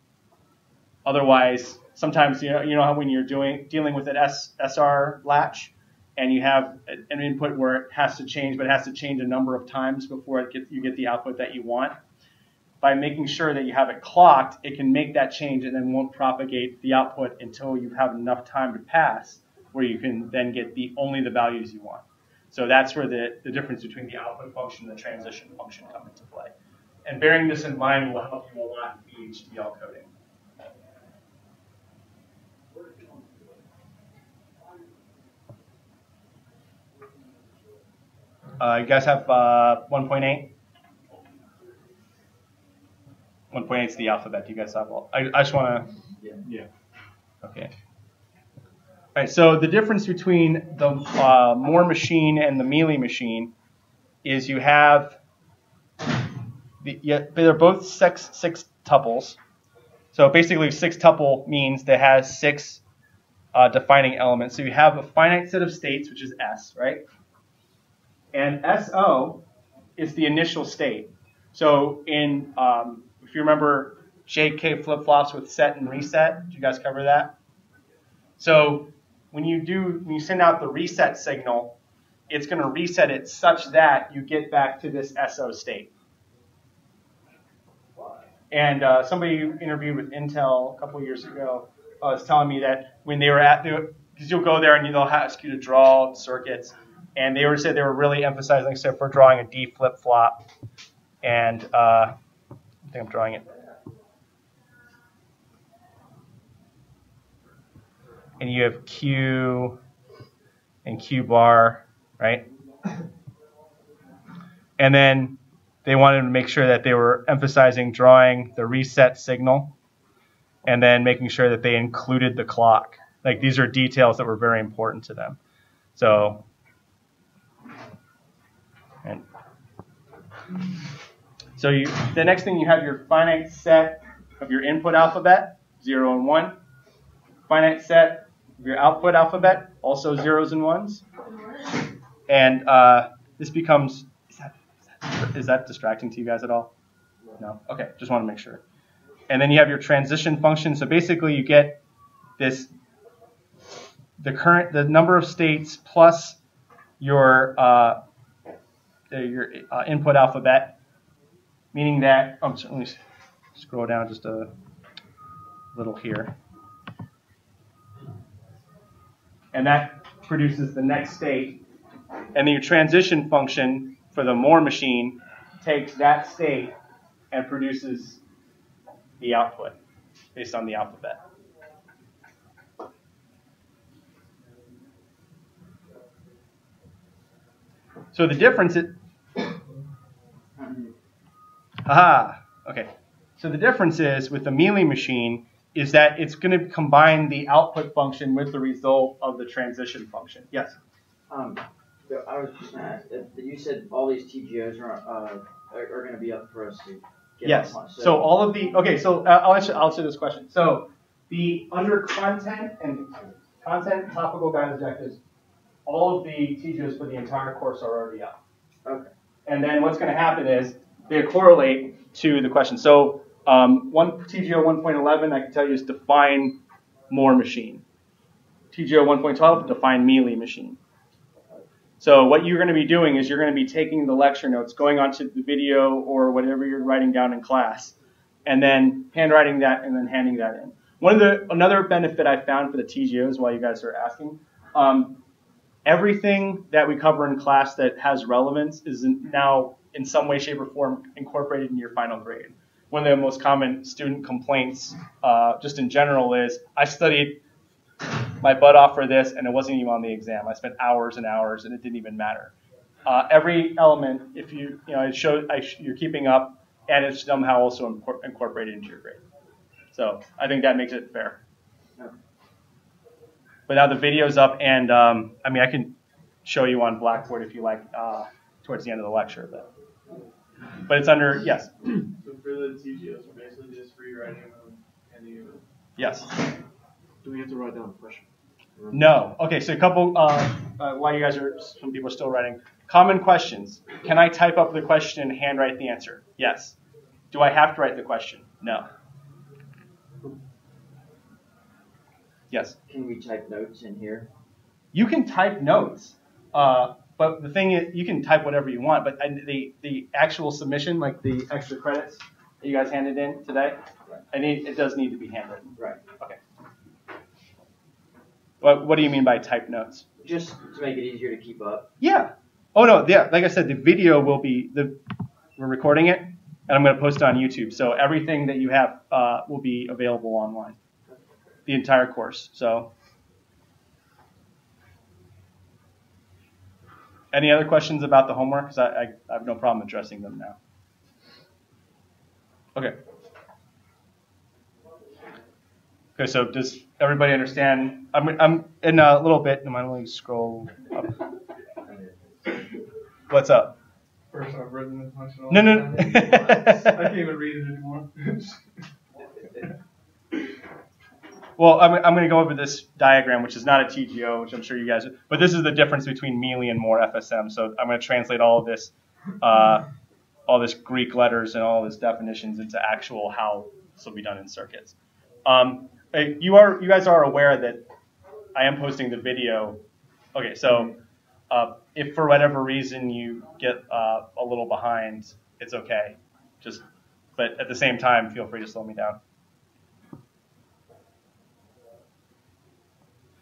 Otherwise, sometimes you know how when you're dealing with an SR latch, and you have an input where it has to change, but it has to change a number of times before you get the output that you want. By making sure that you have it clocked, it can make that change and then won't propagate the output until you have enough time to pass, where you can then get only the values you want. So that's where the difference between the output function and the transition function come into play. And bearing this in mind will help you a lot in VHDL coding. You guys have 1.8? 1.8 is the alphabet. Do you guys have all? I just want to. Yeah. Okay. All right, so the difference between the Moore machine and the Mealy machine is you have, they're both six tuples. So basically 6 tuple means that has 6 defining elements. So you have a finite set of states, which is S, right? And SO is the initial state. So in, if you remember JK flip-flops with set and reset, did you guys cover that? So when you send out the reset signal, it's going to reset it such that you get back to this SO state. And somebody you interviewed with Intel a couple of years ago was telling me that when they were because you'll go there and they'll ask you to draw circuits, and they said they were really emphasizing, so for drawing a D flip-flop, and I think I'm drawing it. And you have Q and Q bar, right? And then they wanted to make sure that they were emphasizing drawing the reset signal and then making sure that they included the clock. Like, these are details that were very important to them. So, the next thing, you have your finite set of your input alphabet, 0 and 1. Finite set of your output alphabet, also 0s and 1s. And this becomes, is that distracting to you guys at all? No? Okay, just want to make sure. And then you have your transition function. So basically you get this, the number of states plus your input alphabet, meaning that, let me scroll down just a little here. And that produces the next state. And then your transition function for the Moore machine takes that state and produces the output based on the alphabet. So the difference is, okay. So the difference is with the Mealy machine is that it's going to combine the output function with the result of the transition function. Yes? So I was just going to ask, you said all these TGOs are going to be up for us to get. Yes. So all of the, okay, so I'll answer this question. So the under content topical guide objectives, all of the TGOs for the entire course are already up. Okay. And then what's going to happen is they correlate to the question. So one TGO 1.11, I can tell you, is define Moore machine. TGO 1.12, define Mealy machine. So what you're going to be doing is you're going to be taking the lecture notes, going onto the video or whatever you're writing down in class, and then handwriting that and then handing that in. Another benefit I found for the TGOs while you guys are asking, everything that we cover in class that has relevance is now in some way, shape, or form incorporated in your final grade. One of the most common student complaints just in general is, I studied my butt off for this and it wasn't even on the exam. I spent hours and hours and it didn't even matter. Every element, if you're keeping up, and it's somehow also incorporated into your grade. So I think that makes it fair. But now the video's up, and I can show you on Blackboard if you like towards the end of the lecture. But it's under, yes? So for the TGOs, we're basically just rewriting them and you. Yes. Do we have to write down a question? No. Okay, so a couple, while some people are still writing. Common questions. Can I type up the question and handwrite the answer? Yes. Do I have to write the question? No. Yes? Can we type notes in here? You can type notes, but the thing is, you can type whatever you want, but the actual submission, like the extra credits that you guys handed in today, right. It does need to be handwritten. Right. Okay. What do you mean by type notes? Just to make it easier to keep up. Yeah. Oh, no, yeah. Like I said, the video will be, we're recording it, and I'm going to post it on YouTube. So everything that you have will be available online, the entire course. So, any other questions about the homework? Because I have no problem addressing them now. Okay. Okay, so does everybody understand? I'm in a little bit. I'm going to scroll up. What's up? First I've written this much in a No, long no. time. I can't even read it anymore. Well, I'm going to go over this diagram, which is not a TGO, which I'm sure you guys. But this is the difference between Mealy and more FSM. So I'm going to translate all this Greek letters and all this definitions into actual how this will be done in circuits. You guys are aware that I am posting the video. Okay, so if for whatever reason you get a little behind, it's okay. But at the same time, feel free to slow me down.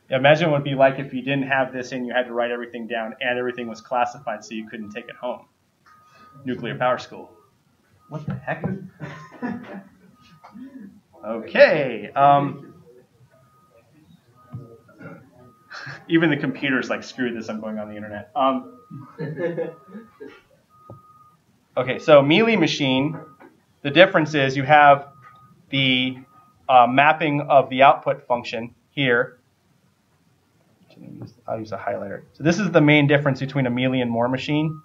Yeah, imagine what it would be like if you didn't have this and you had to write everything down and everything was classified so you couldn't take it home. Nuclear power school. What the heck? Okay. Even the computer's like, screw this, I'm going on the internet. Okay, so Mealy machine, the difference is you have the mapping of the output function here. I'll use a highlighter. So this is the main difference between a Mealy and Moore machine,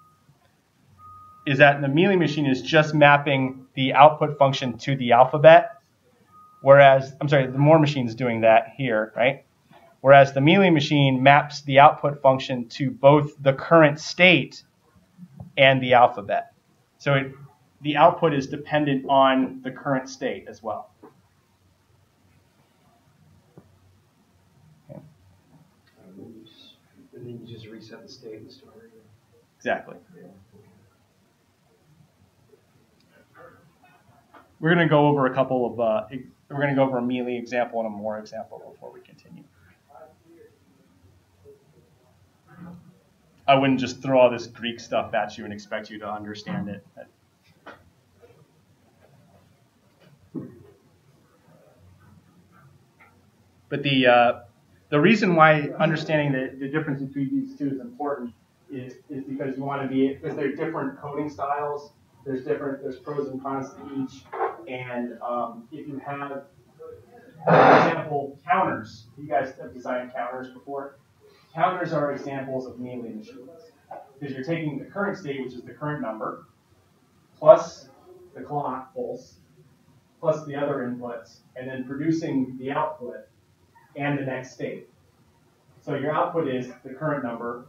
is that the Mealy machine is just mapping the output function to the alphabet, whereas, the Moore machine is doing that here, right? Whereas the Mealy machine maps the output function to both the current state and the alphabet. So the output is dependent on the current state as well. Okay. And then you just reset the state and start again. Exactly. Yeah. We're going to go over a couple of, we're going to go over a Mealy example and a Moore example before we continue. I wouldn't just throw all this Greek stuff at you and expect you to understand it. But the reason why understanding the difference between these two is important is because you want to because they're different coding styles. There's pros and cons to each. And if you have, for example, counters, you guys have designed counters before. Counters are examples of Mealy machines because you're taking the current state, which is the current number, plus the clock pulse, plus the other inputs, and then producing the output and the next state. So your output is the current number,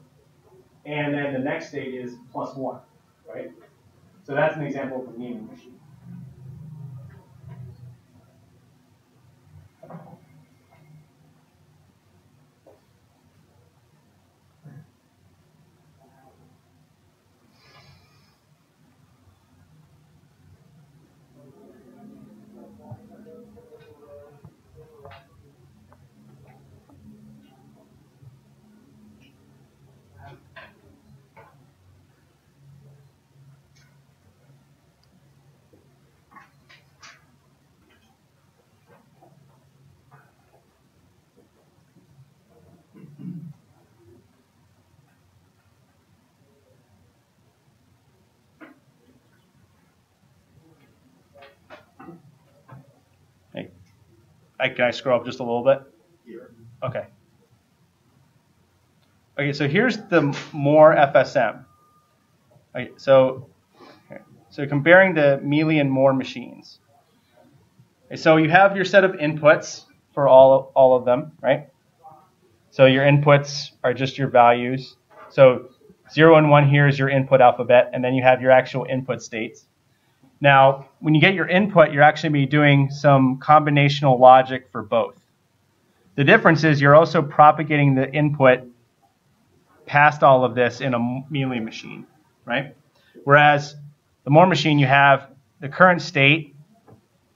and then the next state is plus 1, right? So that's an example of a Mealy machine. Can I scroll up just a little bit? Here. Okay. Okay, so here's the Moore FSM. Okay, so comparing the Mealy and Moore machines. Okay, so you have your set of inputs for all of them, right? So your inputs are just your values. So 0 and 1 here is your input alphabet, and then you have your actual input states. Now, when you get your input, you're actually be doing some combinational logic for both. The difference is you're also propagating the input past all of this in a Mealy machine, right? Whereas the Moore machine, you have the current state,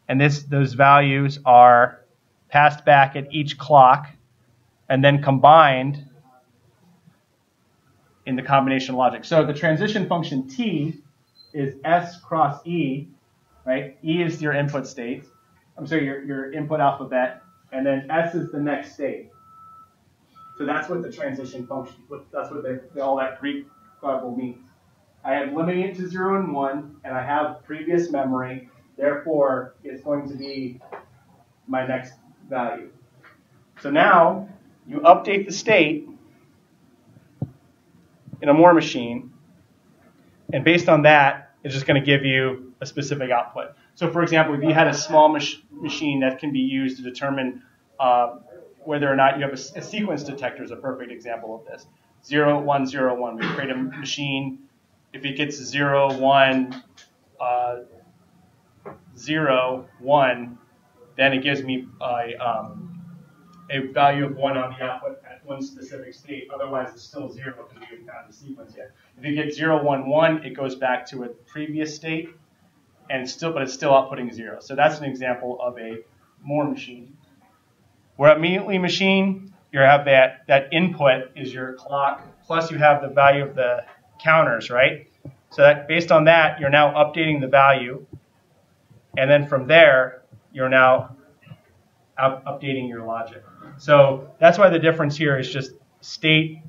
and those values are passed back at each clock and then combined in the combination logic. So the transition function T is S cross E, right? E is your input state. I'm sorry, your input alphabet, and then S is the next state. So that's what the transition function, that's what all that Greek garble means. I am limiting it to 0 and 1, and I have previous memory. Therefore, it's going to be my next value. So now you update the state in a Moore machine, and based on that, it's just going to give you a specific output. So for example, if you had a small machine that can be used to determine whether or not you have a sequence detector is a perfect example of this. 0, 1, 0, 1. We create a machine. If it gets 0, 1, 0, 1, then it gives me a value of 1 on the output at one specific state. Otherwise, it's still 0 because we haven't found the sequence yet. If you get 0, 1, 1, it goes back to a previous state, and it's still outputting 0. So that's an example of a Moore machine. Where a Mealy machine, you have that input is your clock, plus you have the value of the counters, right? So that based on that, you're now updating the value, and then from there, you're now updating your logic. So that's why the difference here is just state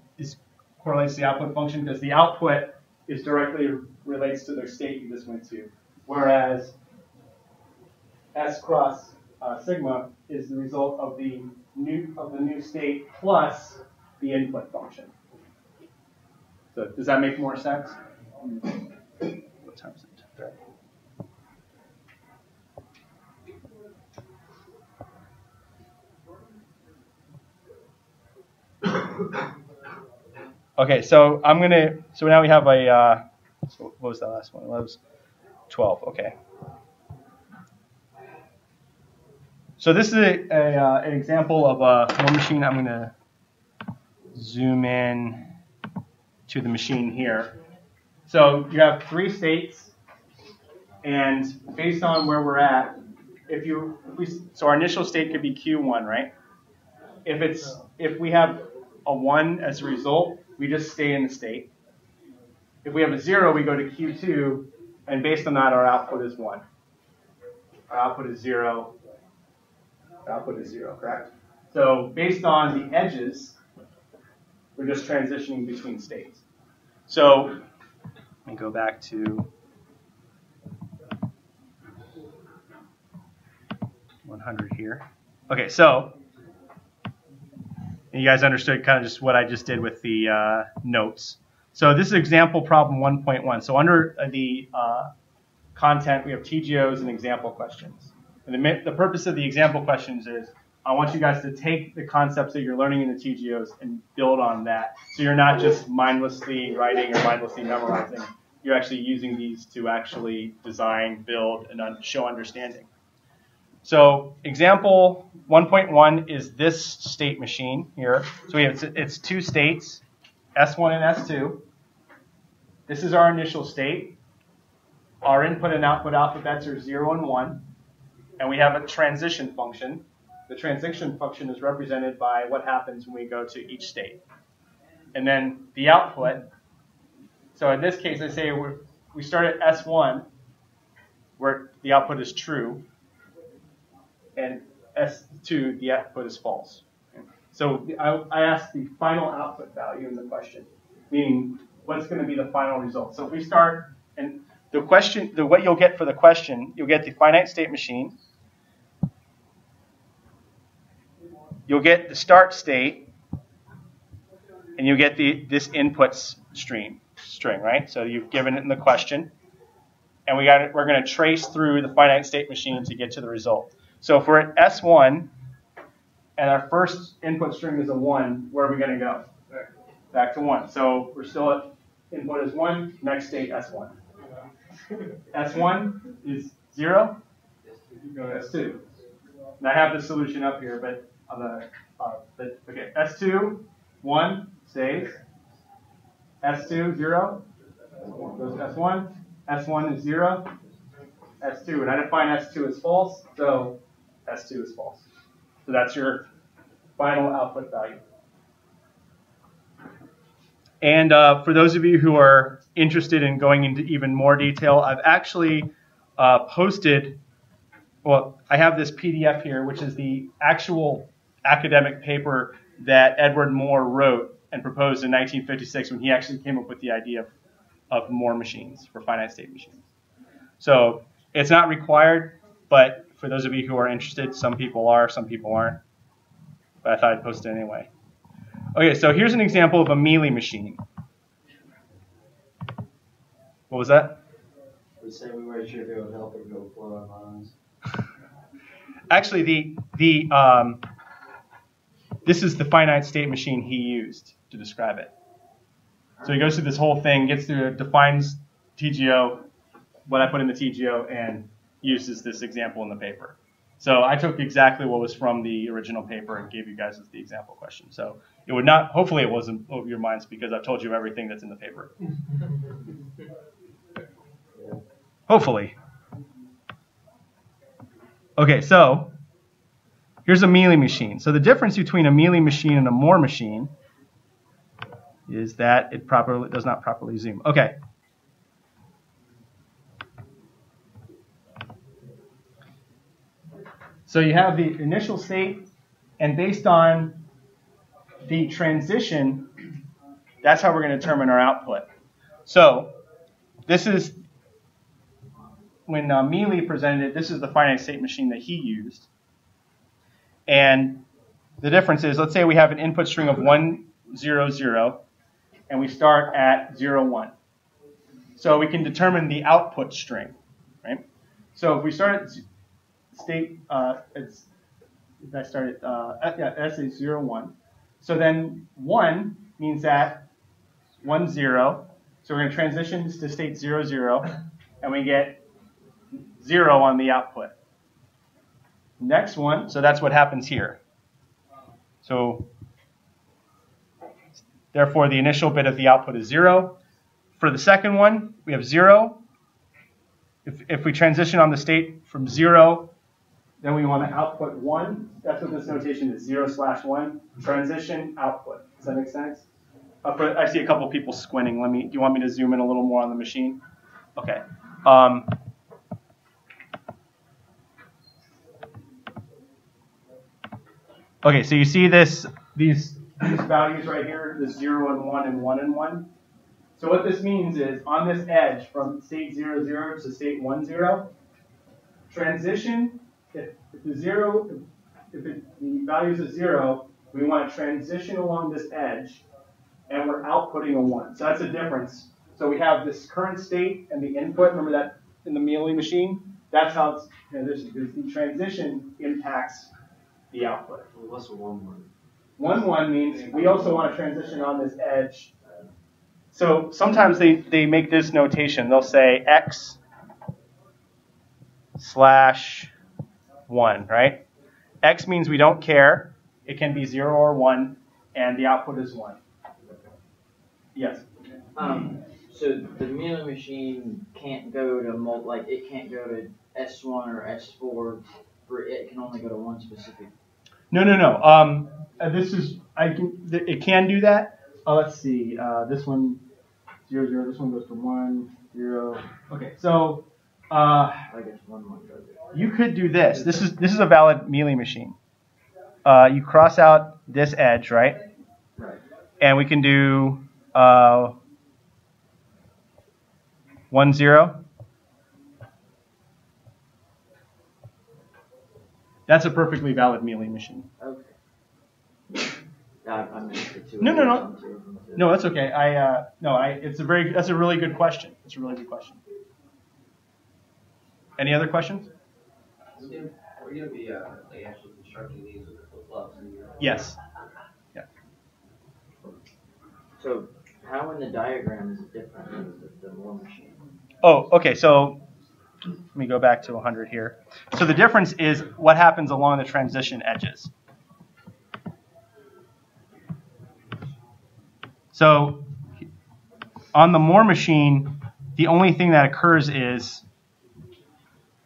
correlates to the output function, because the output is directly relates to the state you just went to, whereas S cross sigma is the result of the new state plus the input function. So does that make more sense? What time is it? Okay, so so now we have a, so what was that last one? That was 12, okay. So this is an example of a Moore machine. I'm going to zoom in to the machine here. So you have 3 states, and based on where we're at, so our initial state could be Q1, right? If we have a 1 as a result, we just stay in the state. If we have a 0, we go to Q2, and based on that, our output is 1. Our output is 0. Our output is 0, correct? So based on the edges, we're just transitioning between states. So let me go back to 100 here. Okay, so you guys understood kind of just what I just did with the notes. So this is example problem 1.1. So under the content, we have TGOs and example questions. And the purpose of the example questions is I want you guys to take the concepts that you're learning in the TGOs and build on that. So you're not just mindlessly writing or mindlessly memorizing. You're actually using these to actually design, build, and show understanding. So example 1.1 is this state machine here. So it's 2 states, S1 and S2. This is our initial state. Our input and output alphabets are 0 and 1. And we have a transition function. The transition function is represented by what happens when we go to each state. And then the output. So in this case, I say we start at S1, where the output is true. And S2, the output is false. So I asked the final output value in the question, meaning what's going to be the final result. So if we start, and what you'll get for the question, you'll get the finite state machine. You'll get the start state, and you'll get this input string, right? So you've given it in the question, and we're going to trace through the finite state machine to get to the result. So if we're at S1, and our first input string is a 1, where are we going to go? Back to 1. So we're still at input is 1, next state S1. S1 is 0, go to S2. And I have the solution up here, but on the okay, S2, 1 stays. S2, 0, goes to S1. S1 is 0. S2, and I define S2 as false, so S2 is false. So that's your final output value. And for those of you who are interested in going into even more detail, I've actually posted, well, I have this PDF here, which is the actual academic paper that Edward Moore wrote and proposed in 1956 when he actually came up with the idea of Moore machines for finite state machines. So it's not required, but for those of you who are interested. Some people are, some people aren't. But I thought I'd post it anyway. Okay, so here's an example of a Mealy machine. What was that? We say we were sure they would help it go flow our minds. Actually, this is the finite state machine he used to describe it. So he goes through this whole thing, gets through it, defines TGO, what I put in the TGO, and uses this example in the paper. So I took exactly what was from the original paper and gave you guys as the example question. So it would not, hopefully it wasn't over your minds because I've told you everything that's in the paper. Hopefully. Okay, so here's a Mealy machine. So the difference between a Mealy machine and a Moore machine is that it does not properly zoom. Okay. So you have the initial state, and based on the transition, that's how we're going to determine our output. So this is when Mealy presented it. This is the finite state machine that he used. And the difference is, let's say we have an input string of 1, 0, 0, and we start at 0, 1. So we can determine the output string, right? So if we start at state, that's a 0, 1. So then 1 means that 1, 0. So we're going to transition to state 0, 0, and we get 0 on the output. Next one, so that's what happens here. So therefore, the initial bit of the output is 0. For the second one, we have 0. If we transition on the state from 0, then we want to output 1. That's what this notation is, 0/1. Transition, output. Does that make sense? I see a couple people squinting. Do you want me to zoom in a little more on the machine? Okay. Okay, so you see these values right here, the 0 and 1 and 1 and 1. So what this means is on this edge from state 0, 0 to state 1, 0, transition, if the value is a 0, we want to transition along this edge, and we're outputting a 1. So that's the difference. So we have this current state and the input. Remember that in the Mealy machine? That's how it's, the transition impacts the output. What's a 1-1? 1-1 means we also want to transition on this edge. So sometimes they make this notation. They'll say x/1, right? X means we don't care. It can be 0 or 1, and the output is 1. Yes? So the Mealy machine can't go to it can't go to S1 or S4. It can only go to one specific. No. It can do that. Let's see. This one 0, 0. This one goes to 1, 0. Okay, so I guess 1 goes there. you could do this. This is a valid Mealy machine. You cross out this edge, right? Right. And we can do 1, 0. That's a perfectly valid Mealy machine. Okay. I missed it too. No. No, that's okay. That's a really good question. It's a really good question. Any other questions? Are we going to be actually constructing these with the flip-flops? Yes. Yeah. So how in the diagram is it different than the Moore machine? Oh, okay. So let me go back to 100 here. So the difference is what happens along the transition edges. So on the Moore machine, the only thing that occurs is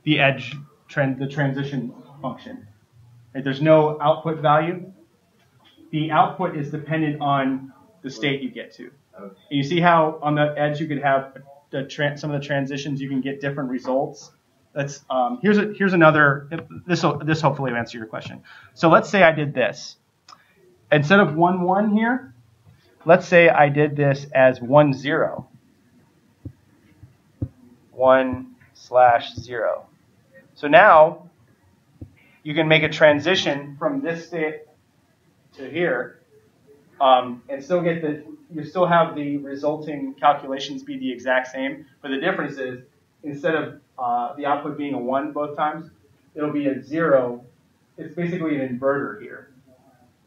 the edge the transition function. Right? There's no output value. The output is dependent on the state you get to. Okay. You see how on the edge you could have some of the transitions, you can get different results. That's here's another. This hopefully will answer your question. So let's say I did this instead of 1, 1 here. Let's say I did this as 1, 0. 1/0. So now you can make a transition from this state to here, and still get you still have the resulting calculations be the exact same, but the difference is instead of the output being a 1 both times, it'll be a 0. It's basically an inverter here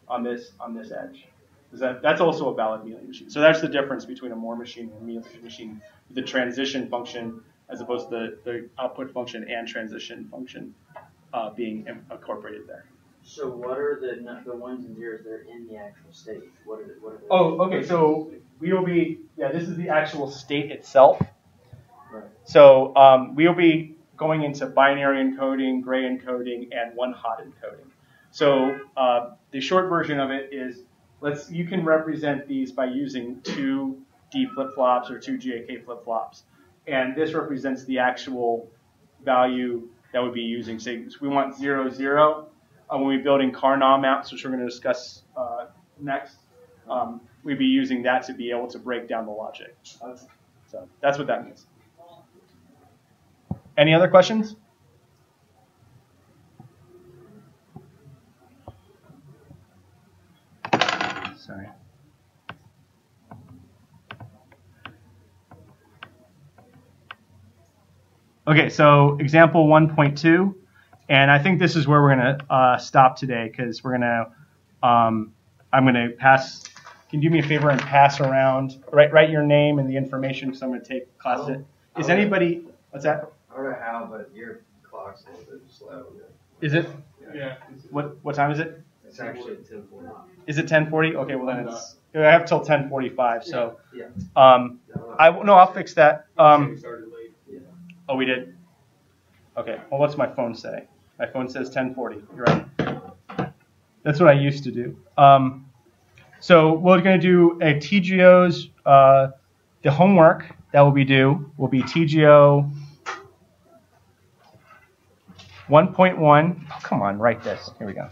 on this edge. That's also a valid Mealy machine. So that's the difference between a Moore machine and a Mealy machine, the transition function as opposed to the output function and transition function being incorporated there. So what are the ones and zeros that are in the actual state? What are they? Oh, okay. So we will be, this is the actual state itself. Right. So we will be going into binary encoding, gray encoding, and one-hot encoding. So the short version of it is, you can represent these by using 2 D flip-flops or 2 GAK flip-flops. And this represents the actual value that we'd be using. Say we want 0, 0. When we're building Carnot maps, which we're going to discuss next, we'd be using that to be able to break down the logic. So that's what that means. Any other questions? Sorry. Okay, so example 1.2, and I think this is where we're going to stop today because we're going to, I'm going to pass. Can you do me a favor and pass around, write your name and the information because I'm going to take class. Is anybody? What's that? I don't know how, but your clock's a little bit slow. Is it? Yeah. What time is it? It's actually 10:40. Is it 10:40? Okay, well then I have till 10:45. So, Yeah. I'll fix that. We started late. Yeah. Oh, we did. Okay. Well, what's my phone say? My phone says 10:40. You're right. That's what I used to do. So we're going to do a TGO's. The homework that will be due will be TGO 1.1. Oh, come on, write this. Here we go.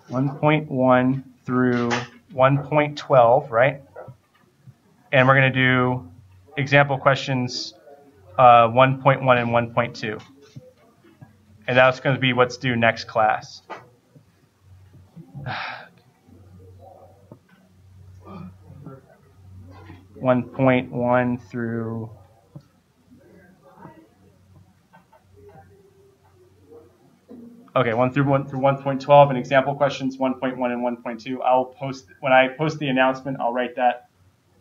1.1 through 1.12, right? And we're going to do example questions 1.1 and 1.2. And that's going to be what's due next class. 1.1 through Okay, 1 through 1.12 and example questions 1.1 and 1.2. I'll post when I post the announcement. I'll write that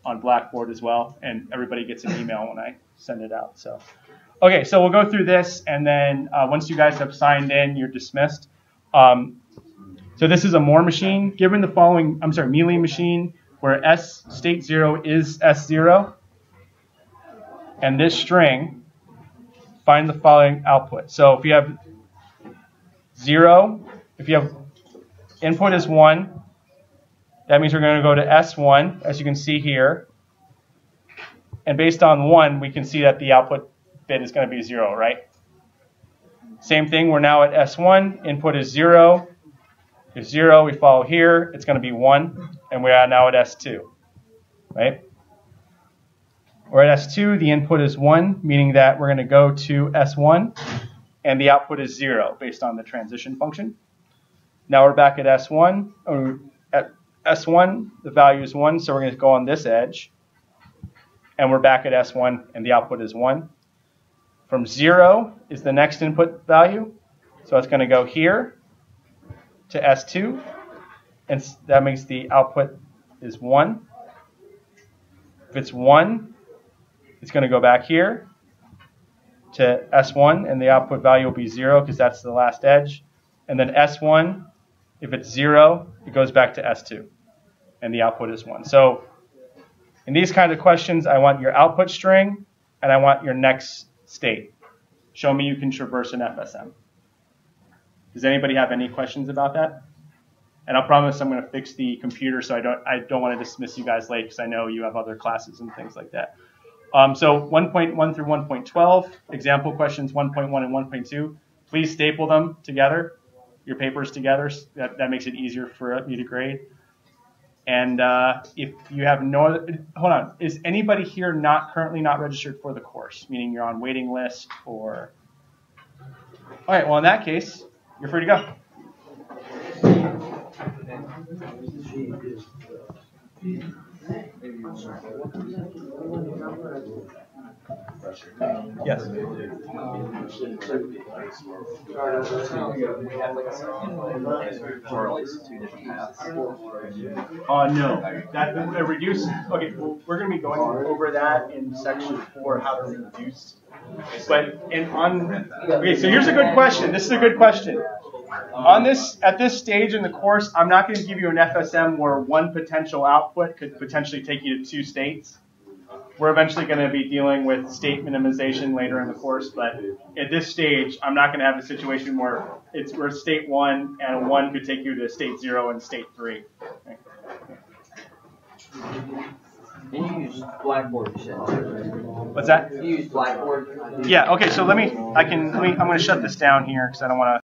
on Blackboard as well, and everybody gets an email when I send it out. So, okay, so we'll go through this, and then once you guys have signed in, you're dismissed. So this is a Moore machine. Given the following, Mealy machine, where S state 0 is S0, and this string, find the following output. So if you have 0, if you have input is 1, that means we're going to go to S1, as you can see here. And based on 1, we can see that the output bit is going to be 0, right? Same thing, we're now at S1, input is 0. If 0, we follow here, it's going to be 1, and we are now at S2, right? We're at S2, the input is 1, meaning that we're going to go to S1, and the output is 0 based on the transition function. Now we're back at S1. At S1, the value is 1, so we're going to go on this edge, and we're back at S1, and the output is 1. From 0 is the next input value, so it's going to go here to S2, and that makes the output is 1. If it's 1, it's going to go back here to S1, and the output value will be 0 because that's the last edge. And then S1, if it's 0, it goes back to S2, and the output is 1. So in these kinds of questions, I want your output string, and I want your next state. Show me you can traverse an FSM. Does anybody have any questions about that? And I'll promise I'm going to fix the computer so I don't want to dismiss you guys late because I know you have other classes and things like that. So 1.1 through 1.12, example questions 1.1 and 1.2. Please staple them together, your papers together. That makes it easier for me to grade. And if you have hold on, is anybody here currently not registered for the course, meaning you're on waiting list or? All right, well in that case, you're free to go. Yes. No. That reduce. Okay, well, we're going to be going over that in section 4, how to reduce. But okay, so here's a good question. This is a good question. At this stage in the course, I'm not going to give you an FSM where one potential output could potentially take you to 2 states. We're eventually going to be dealing with state minimization later in the course, but at this stage, I'm not going to have a situation where we're state 1 and 1 could take you to state 0 and state 3. Okay. And you use Blackboard, you said. What's that? You use Blackboard. Yeah. Okay. So I'm going to shut this down here because I don't want to.